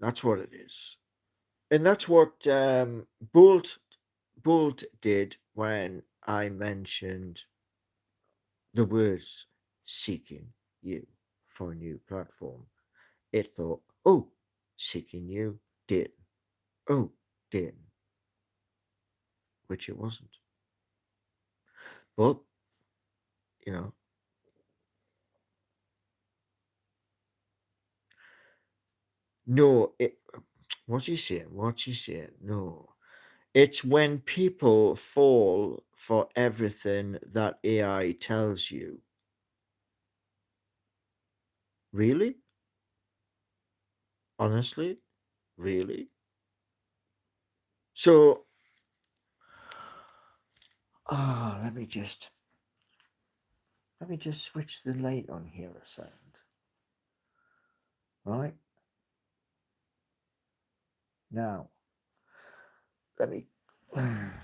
That's what it is. And that's what Bolt did when I mentioned the words seeking you for a new platform. It thought, oh, seeking you did. Oh, did. Which it wasn't. But, you know, no, what's he saying? No. It's when people fall for everything that AI tells you. Really? Honestly? Really? So, let me just switch the light on here a second. Right? Now, let me. Right.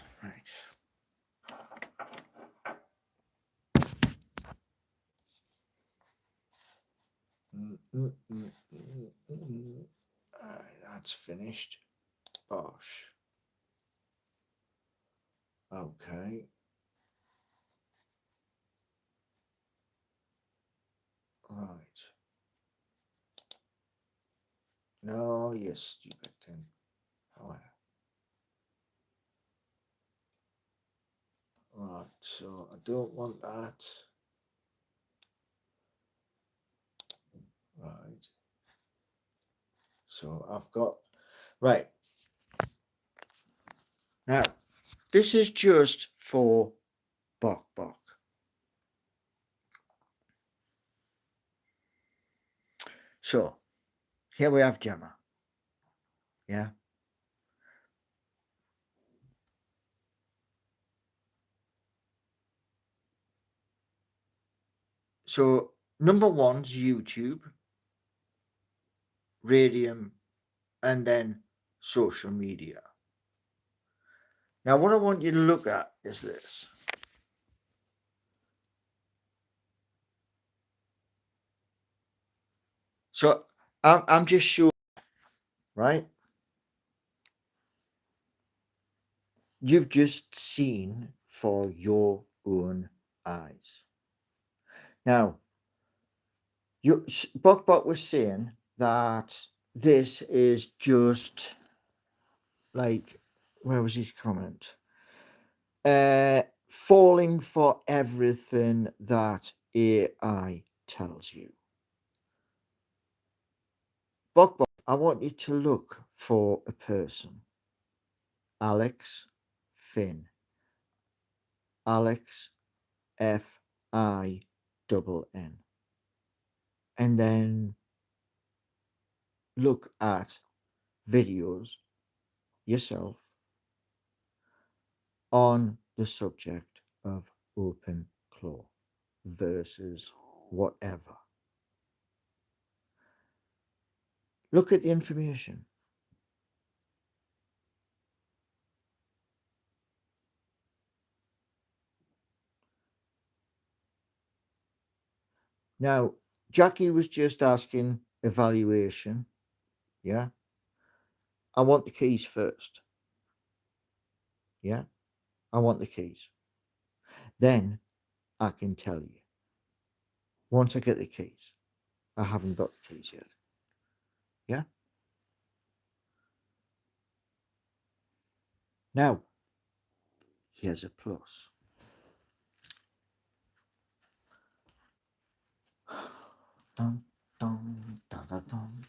That's finished. Bosh. Okay. Right. No, you stupid thing. However. Right, so I don't want that. Right. So I've got. Right. Now, this is just for Bok. So, here we have Gemma. Yeah. So, number one's YouTube, Radium, and then social media. Now, what I want you to look at is this. So, I'm just showing, right? You've just seen for your own eyes. Now, Bok was saying that this is just like, where was his comment? Falling for everything that AI tells you. Bok, I want you to look for a person. Alex Finn. Alex Finn. And then look at videos yourself on the subject of open claw versus whatever. Look at the information. Now, Jackie was just asking evaluation. Yeah. I want the keys first. Yeah. I want the keys. Then I can tell you. Once I get the keys, I haven't got the keys yet. Yeah. Now, here's a plus. Dun, dun, dun, dun, dun.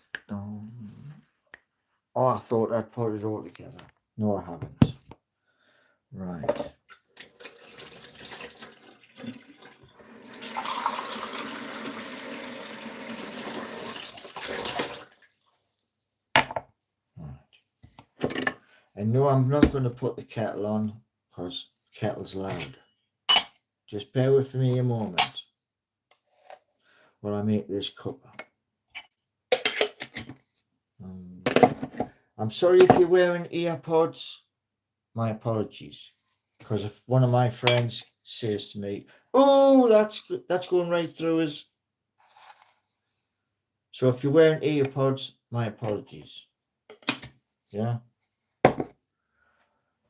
Oh, I thought I'd put it all together. No, I haven't. Right. And no, I'm not going to put the kettle on because the kettle's loud. Just bear with me a moment while I make this cover. I'm sorry if you're wearing earpods. My apologies. Because if one of my friends says to me, "Oh, that's going right through us." So if you're wearing earpods, my apologies. Yeah. Dun,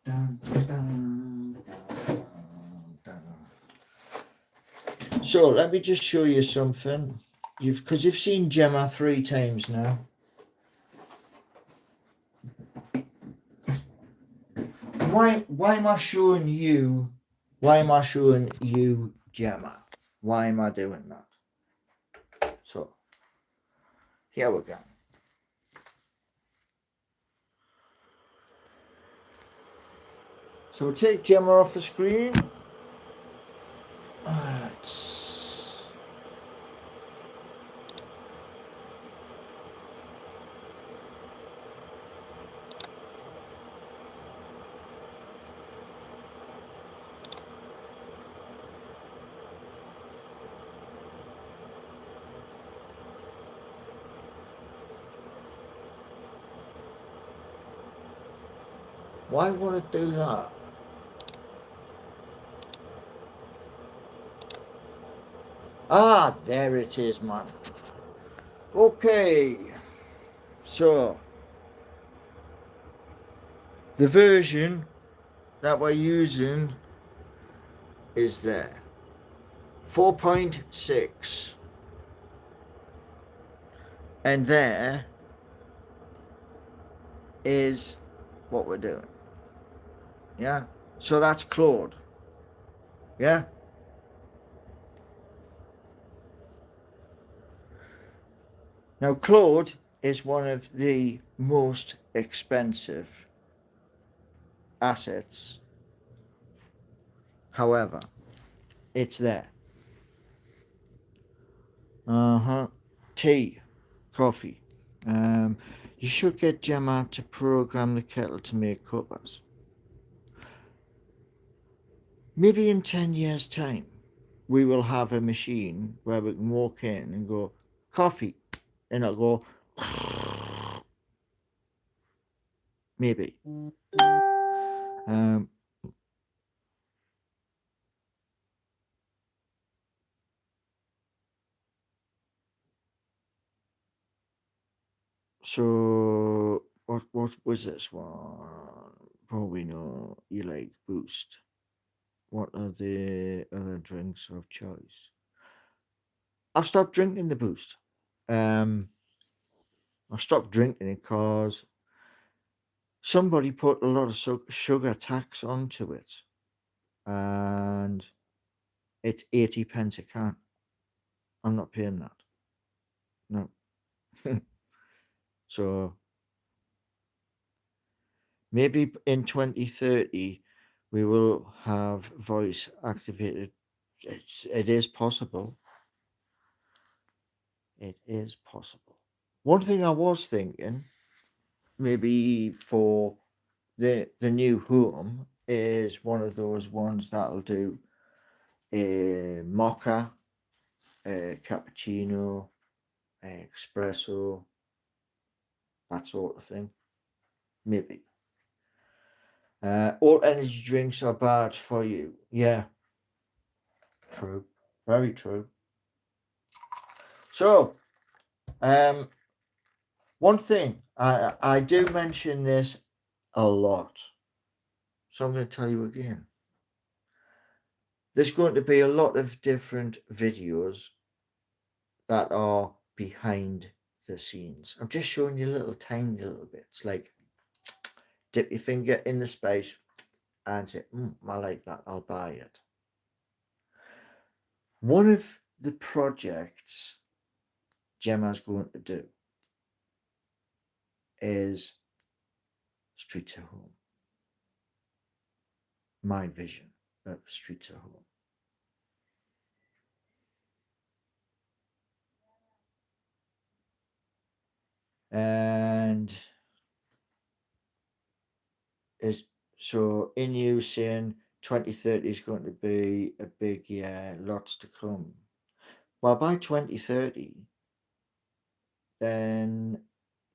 dun, dun, dun, dun. So let me just show you something. Because you've seen Gemma 3 times now. Why am I showing you? Why am I showing you Gemma? Why am I doing that? So here we go. So we'll take Gemma off the screen. Why would it do that? Ah, there it is, man. Okay. So, the version that we're using is there. 4.6. And there is what we're doing. Yeah? So that's Claude. Yeah? Now, Claude is one of the most expensive assets. However, it's there. Tea, coffee. You should get Gemma to program the kettle to make cuppas. Maybe in 10 years' time, we will have a machine where we can walk in and go, coffee, and it'll go, maybe. So what was this one? Probably no. You like Boost. What are the other drinks of choice? I've stopped drinking the Boost. I stopped drinking it because somebody put a lot of sugar tax onto it, and it's 80p a can. I'm not paying that. No. So maybe in 2030 we will have voice activated. It is possible. It is possible. One thing I was thinking, maybe for the new home, is one of those ones that'll do a mocha, a cappuccino, a espresso, that sort of thing. Maybe. All energy drinks are bad for you. Yeah. True. Very true. So, one thing, I do mention this a lot, so I'm going to tell you again. There's going to be a lot of different videos that are behind the scenes. I'm just showing you little tiny little bits, like dip your finger in the space and say, I like that, I'll buy it. One of the projects Gemma's going to do is Street to Home. My vision of Street to Home. And is so in you saying 2030 is going to be a big year, lots to come. Well, by 2030, then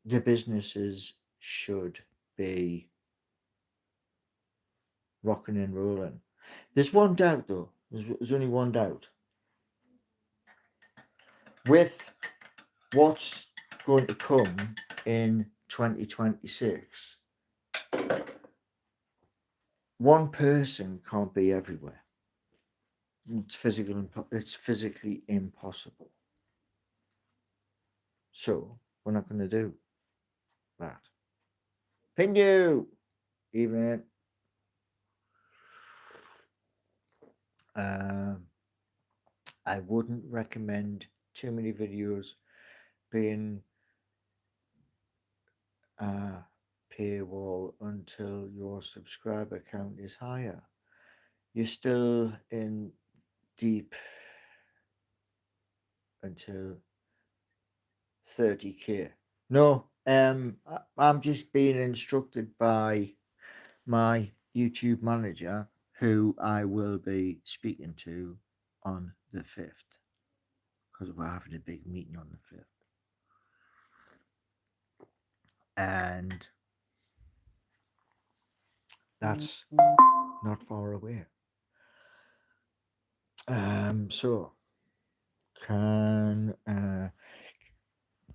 the businesses should be rocking and rolling. There's one doubt though. There's only one doubt. With what's going to come in 2026, one person can't be everywhere. It's physically impossible. So we're not going to do that. Pingu! Evening. I wouldn't recommend too many videos being paywall until your subscriber count is higher. You're still in deep until 30k. No, I'm just being instructed by my YouTube manager, who I will be speaking to on the 5th, because we're having a big meeting on the 5th. And that's not far away. So can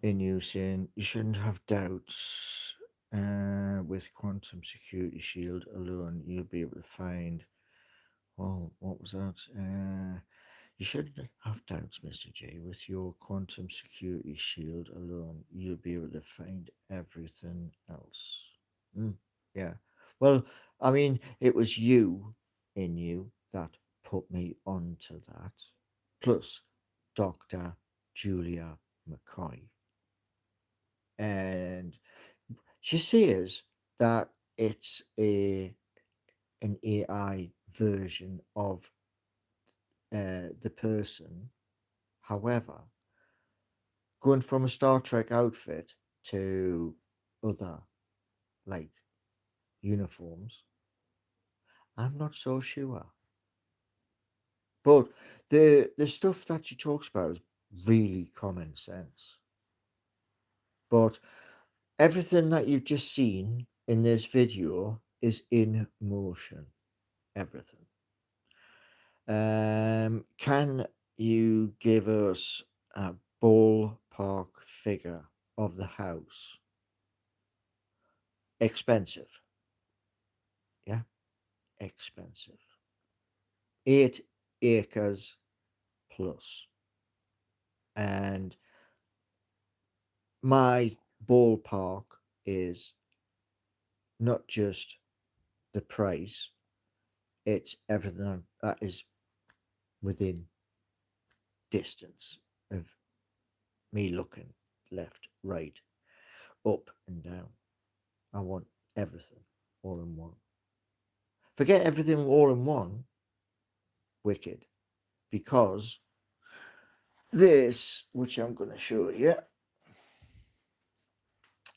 in you saying you shouldn't have doubts with Quantum Security Shield alone, you'll be able to find. Well, what was that? You shouldn't have doubts, Mr. J. With your Quantum Security Shield alone, you'll be able to find everything else. Yeah. Well, I mean, it was you that put me onto that. Plus, Dr. Julia McCoy. And she says that it's an AI version of the person. However, going from a Star Trek outfit to other like uniforms, I'm not so sure. But the stuff that she talks about is really common sense. But everything that you've just seen in this video is in motion. Everything. Can you give us a ballpark figure of the house? Expensive. Yeah, expensive. 8 acres plus. And my ballpark is not just the price, it's everything that is within distance of me looking left, right, up and down. I want everything all in one. Forget everything all in one, wicked, because this, which I'm going to show you,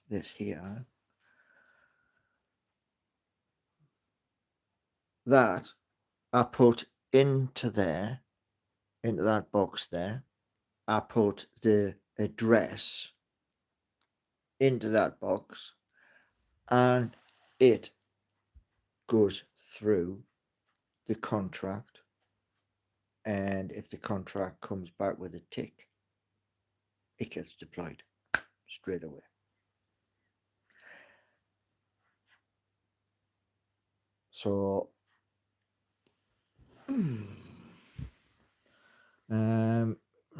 this here, that I put into there, into that box there. I put the address into that box, and it goes through the contract. And if the contract comes back with a tick, it gets deployed straight away. So,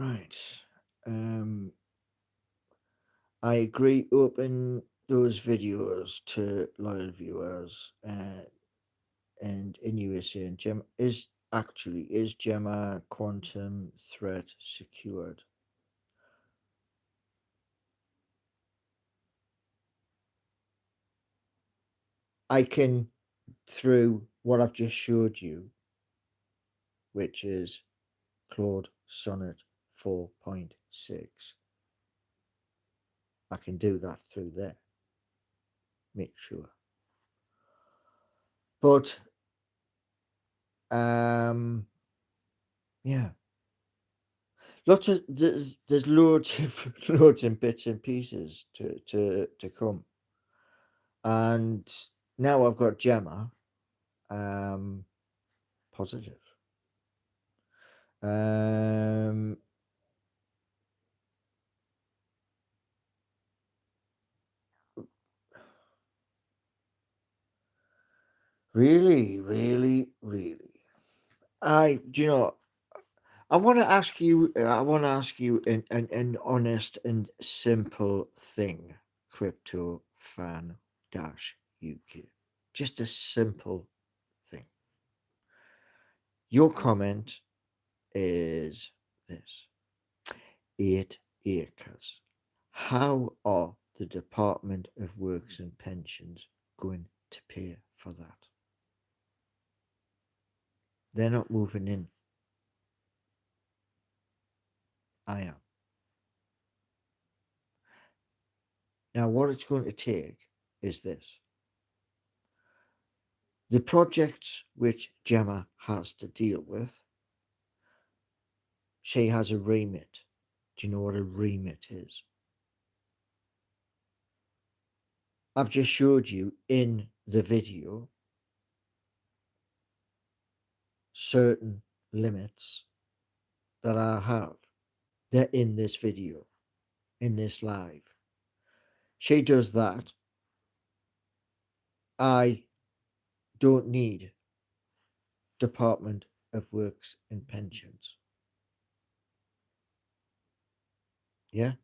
right. I agree. Open those videos to loyal viewers, and in USA and is Gemma quantum threat secured? I can, through what I've just showed you, which is Claude Sonnet 4.6, I can do that through there. Make sure. But yeah, lots of there's loads of loads and bits and pieces to come, and now I've got Gemma, positive. Really, really, really. Do you know, I want to ask you. I want to ask you an honest and simple thing, crypto fan dash UK. Just a simple thing. Your comment is this: 8 acres. How are the Department of Works and Pensions going to pay for that? They're not moving in. I am. Now, what it's going to take is this. The projects which Gemma has to deal with, she has a remit. Do you know what a remit is? I've just showed you in the video certain limits that I have. They're in this video, in this live. She does that. I don't need Department of Works and Pensions. Yeah?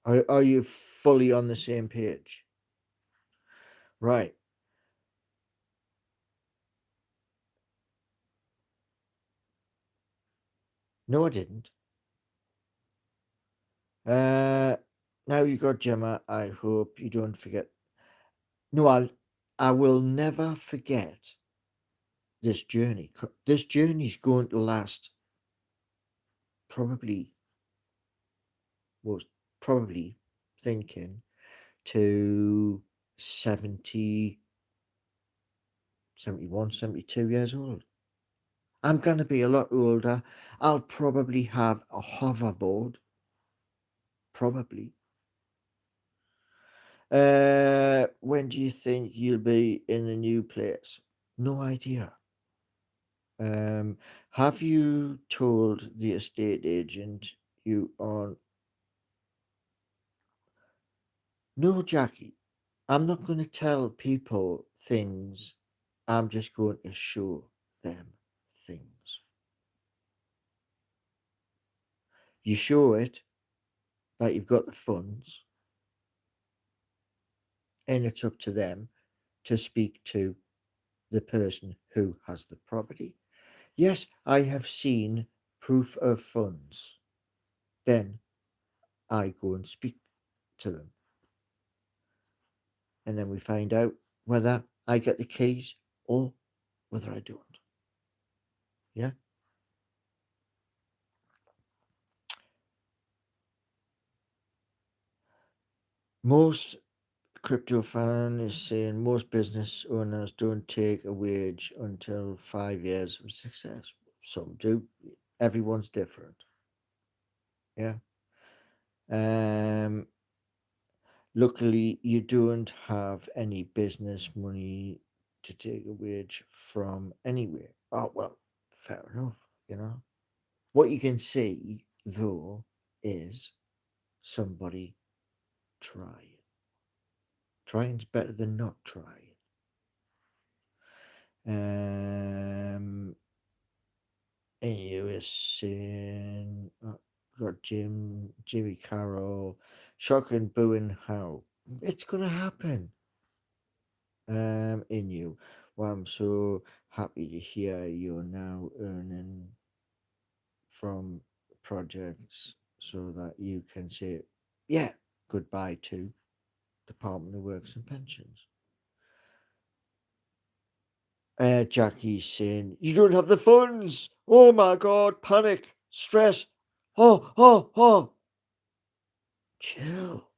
Are you fully on the same page? Right. No, I didn't. Now you got Gemma. I hope you don't forget. No, I will never forget this journey. This journey is going to last probably, was probably thinking to 70, 71, 72 years old. I'm going to be a lot older. I'll probably have a hoverboard. Probably. When do you think you'll be in the new place? No idea. Have you told the estate agent you are? No, Jackie. I'm not going to tell people things. I'm just going to show them things. You show it that you've got the funds, and it's up to them to speak to the person who has the property. Yes, I have seen proof of funds. Then I go and speak to them. And then we find out whether I get the keys or whether I don't. Yeah. Most crypto fan is saying most business owners don't take a wage until 5 years of success. Some do. Everyone's different. Yeah. Luckily, you don't have any business money to take a wage from anywhere. Oh, well, fair enough, you know. What you can see, though, is somebody trying. Trying's better than not trying. And you were saying, got Jimmy Carroll, shock and booing how. It's going to happen. In you. Well, I'm so happy to hear you're now earning from projects so that you can say, yeah, goodbye to Department of Works and Pensions. Jackie's saying, you don't have the funds. Oh my God, panic, stress. Oh. Chill.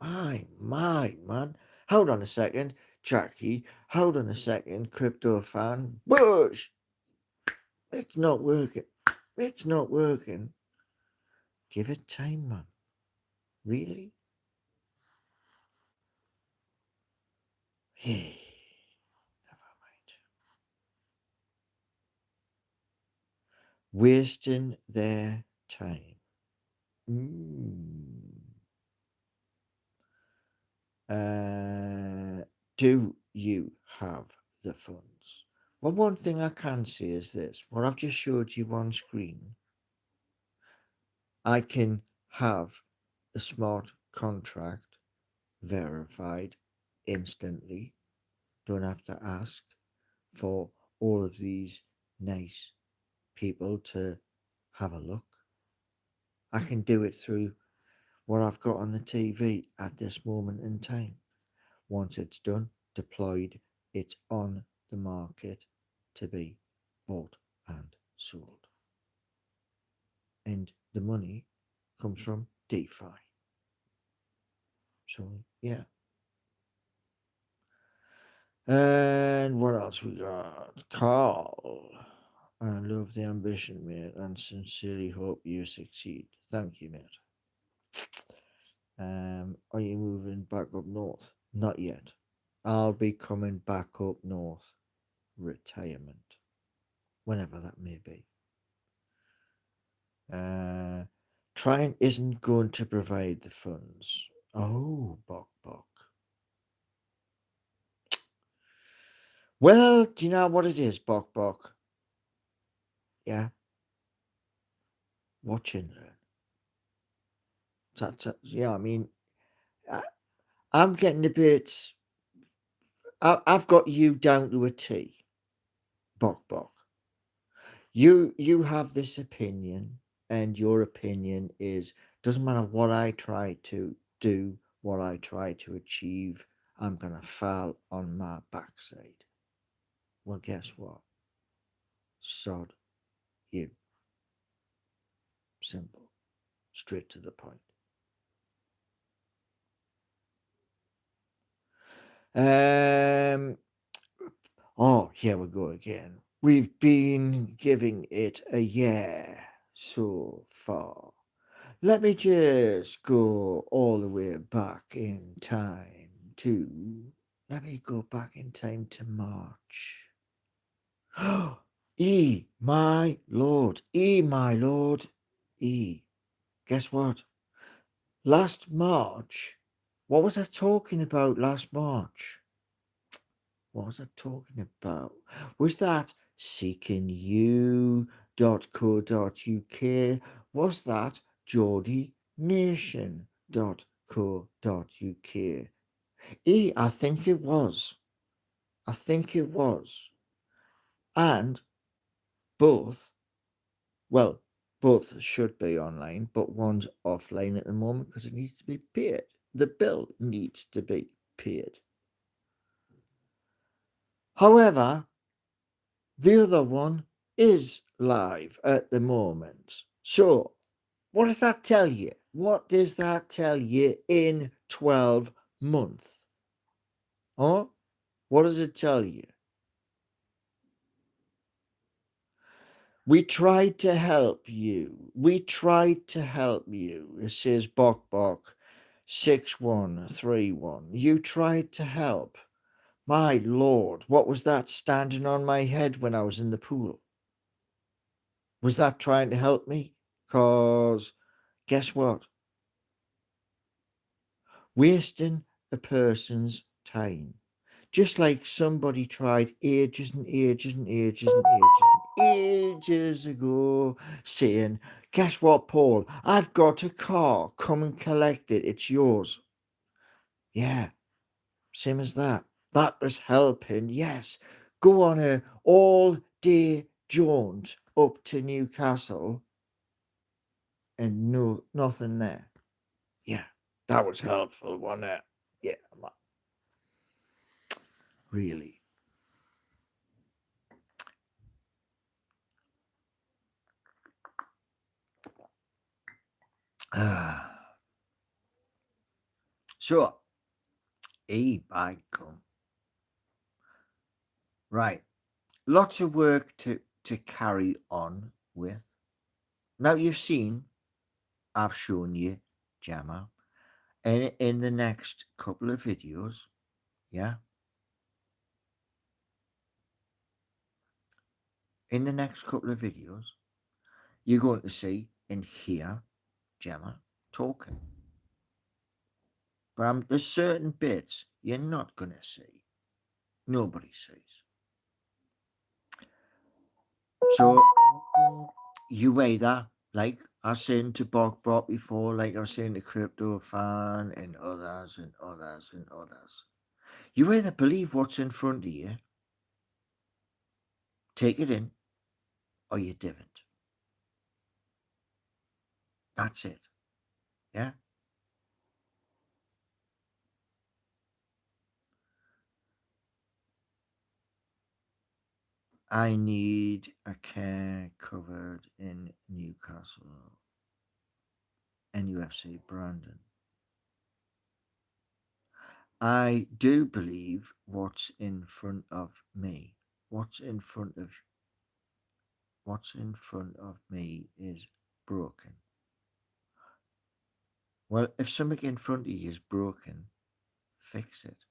My, man. Hold on a second, Jackie. Hold on a second, crypto fan. Bush! It's not working. It's not working. Give it time, man. Really? Hey, never mind. Wasting their time. Do you have the funds? Well, one thing I can say is this. What I've just showed you on screen, I can have the smart contract verified instantly. Don't have to ask for all of these nice people to have a look. I can do it through what I've got on the TV at this moment in time. Once it's done, deployed, it's on the market to be bought and sold. And the money comes from DeFi. So, yeah. And what else we got? Carl. I love the ambition, mate, and sincerely hope you succeed. Thank you, mate. Are you moving back up north? Not yet. I'll be coming back up north. Retirement. Whenever that may be. Trying isn't going to provide the funds. Oh, Bok. Well, do you know what it is, Bok? Yeah. Watch and learn. I mean, I'm getting a bit. I've got you down to a T, Bok. You have this opinion, and your opinion doesn't matter what I try to do, what I try to achieve, I'm gonna fall on my backside. Well, guess what? Sod you. Simple. Straight to the point. Oh, here we go again. We've been giving it a year so far. Let me just go all the way back in time to. Let me go back in time to March. My lord. Guess what? Last March. What was I talking about last March? What was I talking about? Was that seekingyou.co.uk? Was that geordienation.co.uk? I think it was. And both should be online, but one's offline at the moment because it needs to be paid. The bill needs to be paid. However, the other one is live at the moment. So, what does that tell you? What does that tell you in 12 months? Huh? What does it tell you? We tried to help you. It says Bok 6131. You tried to help. My lord, what was that standing on my head when I was in the pool? Was that trying to help me? Because guess what? Wasting a person's time. Just like somebody tried ages ago saying, guess what, Paul? I've got a car. Come and collect it. It's yours. Yeah, same as that. That was helping, yes. Go on a all-day jaunt up to Newcastle and nothing there. Yeah, that was helpful, wasn't it? Yeah, really. So, by gum. Right. Lots of work to carry on with. Now you've seen, I've shown you Gemma. And in the next couple of videos, yeah, in the next couple of videos, you're going to see and hear Gemma talking. But there's certain bits you're not going to see. Nobody sees. So you either, like I was saying to Bok before, like I was saying to Crypto Fan and others and others and others, you either believe what's in front of you, take it in, or you didn't. That's it. Yeah. I need a care covered in Newcastle. NUFC Brandon. I do believe what's in front of me. What's in front of me is broken. Well, if something in front of you is broken, fix it.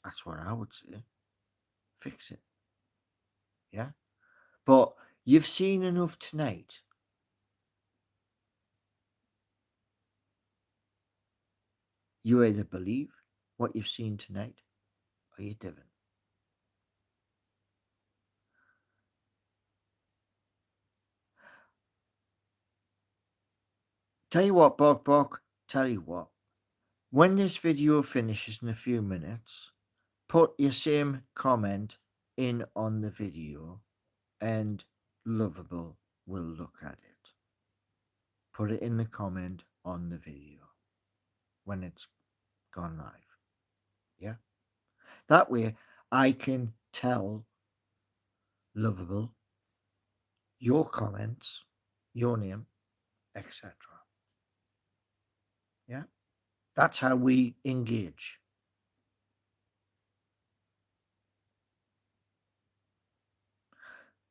That's what I would say. Fix it. Yeah? But you've seen enough tonight. You either believe what you've seen tonight or you didn't. Tell you what, Bok, tell you what. When this video finishes in a few minutes, put your same comment in on the video and Lovable will look at it. Put it in the comment on the video when it's gone live. Yeah? That way I can tell Lovable your comments, your name, etc. Yeah? That's how we engage.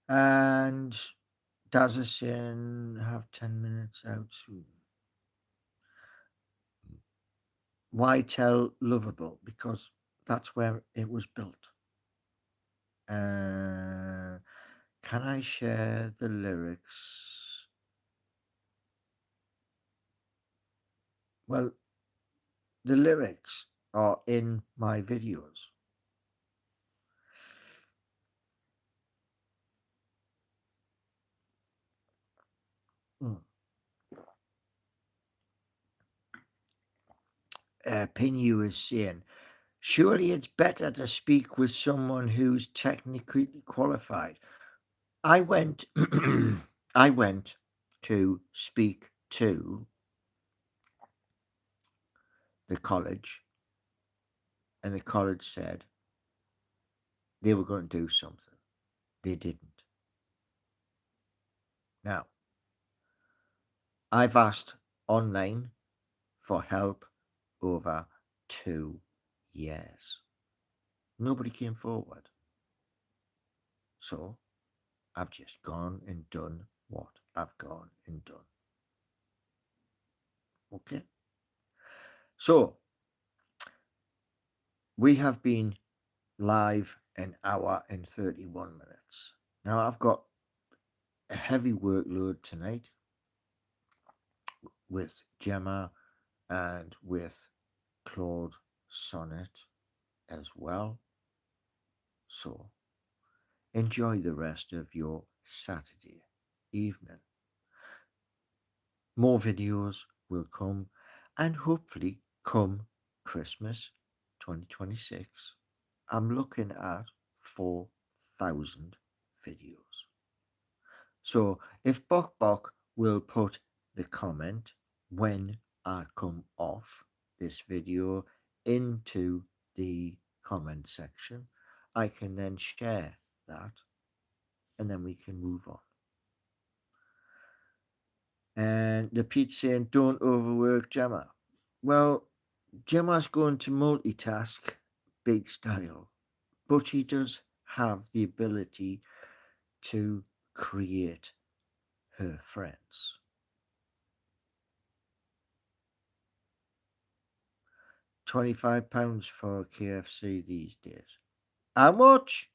And does a sin have 10 minutes out soon? Why tell Lovable? Because that's where it was built. Can I share the lyrics? Well, the lyrics are in my videos. Pinu is saying, surely it's better to speak with someone who's technically qualified. I went I went to speak to the college, and the college said they were going to do something. They didn't. Now, I've asked online for help over 2 years. Nobody came forward. So I've just gone and done what I've gone and done. Okay? So we have been live an hour and 31 minutes. Now I've got a heavy workload tonight with Gemma and with Claude Sonnet as well. So enjoy the rest of your Saturday evening. More videos will come, and hopefully come Christmas 2026, I'm looking at 4,000 videos. So if Bok will put the comment when I come off this video into the comment section, I can then share that and then we can move on. And the Pete saying, don't overwork Gemma. Well, Gemma's going to multitask big style, but she does have the ability to create her friends. £25 for KFC these days. How much?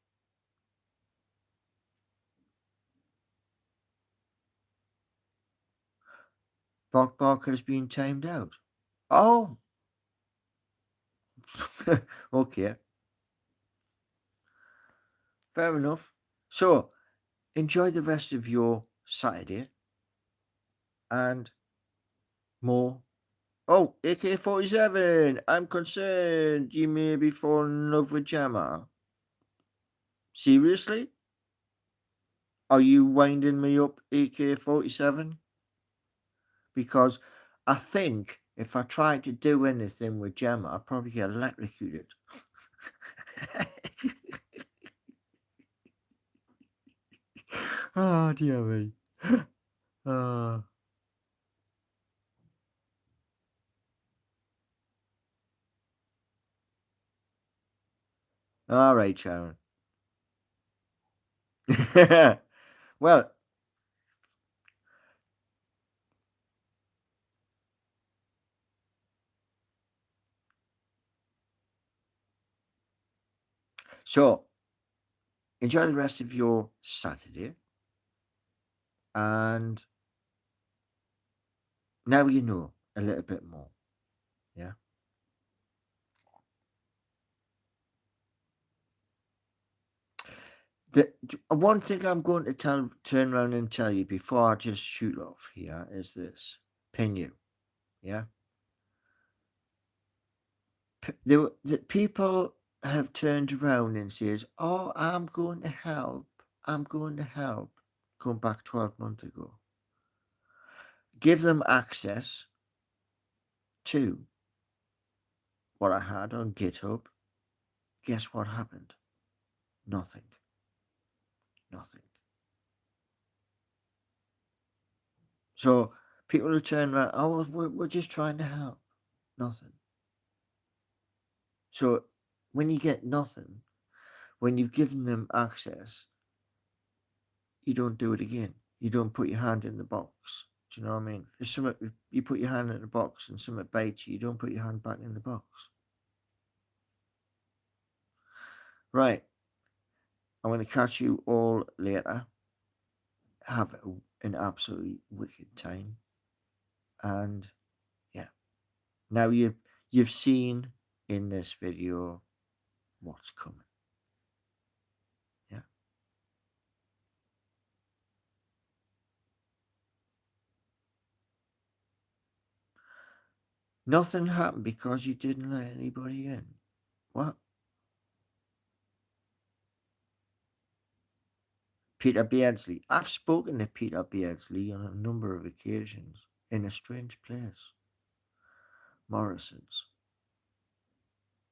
Bok Bok has been timed out. Oh, okay, fair enough. So, enjoy the rest of your Saturday and more. Oh, AK-47, I'm concerned you may be falling in love with Gemma. Seriously? Are you winding me up, AK-47? Because I think if I tried to do anything with Gemma, I'd probably get electrocuted. Oh, dear me. Uh, all right, Sharon. Well, so enjoy the rest of your Saturday. And now you know a little bit more. Yeah. The one thing I'm going to turn around and tell you before I just shoot off here is this: pin you, yeah. The people have turned around and says, "Oh, I'm going to help. I'm going to help." Going back 12 months ago, give them access to what I had on GitHub. Guess what happened? Nothing. Nothing. So people who turn around, oh, we're just trying to help. Nothing. So when you get nothing, when you've given them access, you don't do it again. You don't put your hand in the box. Do you know what I mean? If you put your hand in the box and something bites you, you don't put your hand back in the box. Right. I'm going to catch you all later. Have an absolutely wicked time. And yeah, now you've seen in this video what's coming. Yeah. Nothing happened because you didn't let anybody in. What? Peter Beardsley. I've spoken to Peter Beardsley on a number of occasions in a strange place, Morrison's.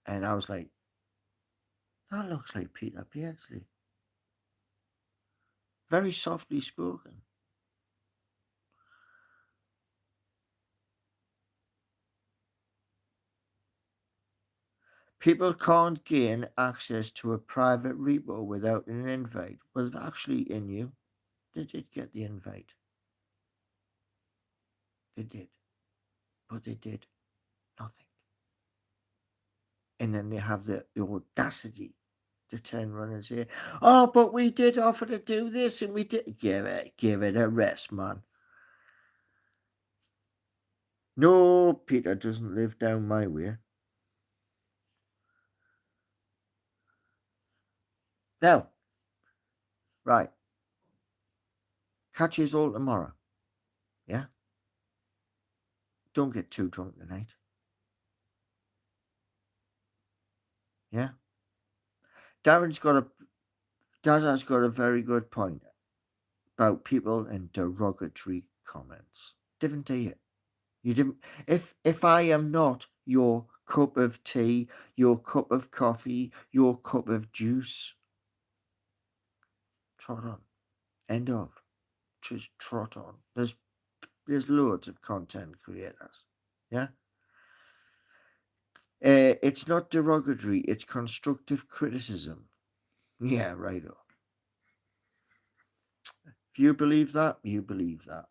And I was like, that looks like Peter Beardsley. Very softly spoken. People can't gain access to a private repo without an invite. Well, actually, in you, they did get the invite. They did. But they did nothing. And then they have the audacity to turn around and say, oh, but we did offer to do this and we did. Give it a rest, man. No, Peter doesn't live down my way. Now, right. Catch us all tomorrow. Yeah? Don't get too drunk tonight. Yeah? Darren's got a Dazza's got a very good point about people and derogatory comments. Didn't you? You didn't. If I am not your cup of tea, your cup of coffee, your cup of juice, trot on. End of. Just trot on. there's loads of content creators. Yeah. It's not derogatory, it's constructive criticism. Yeah, right. If you believe that, you believe that.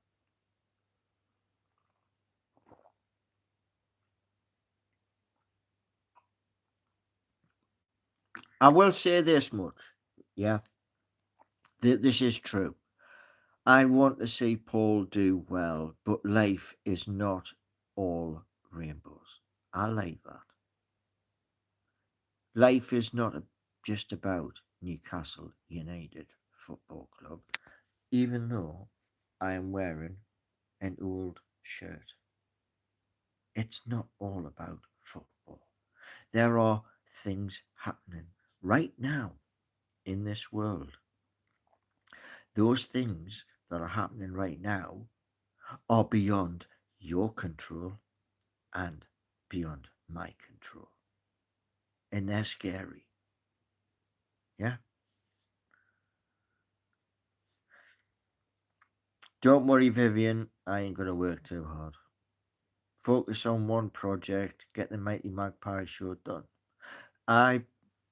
I will say this much. Yeah. This is true. I want to see Paul do well, but life is not all rainbows. I like that. Life is not just about Newcastle United Football Club, even though I am wearing an old shirt. It's not all about football. There are things happening right now in this world. Those things that are happening right now are beyond your control and beyond my control. And they're scary. Yeah? Don't worry, Vivian. I ain't going to work too hard. Focus on one project, get the Mighty Magpie show done. I'm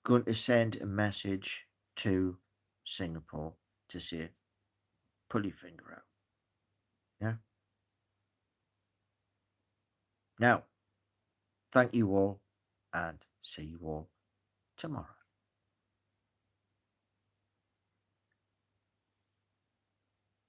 going to send a message to Singapore to say, pull your finger out. Yeah? Now, thank you all and see you all tomorrow.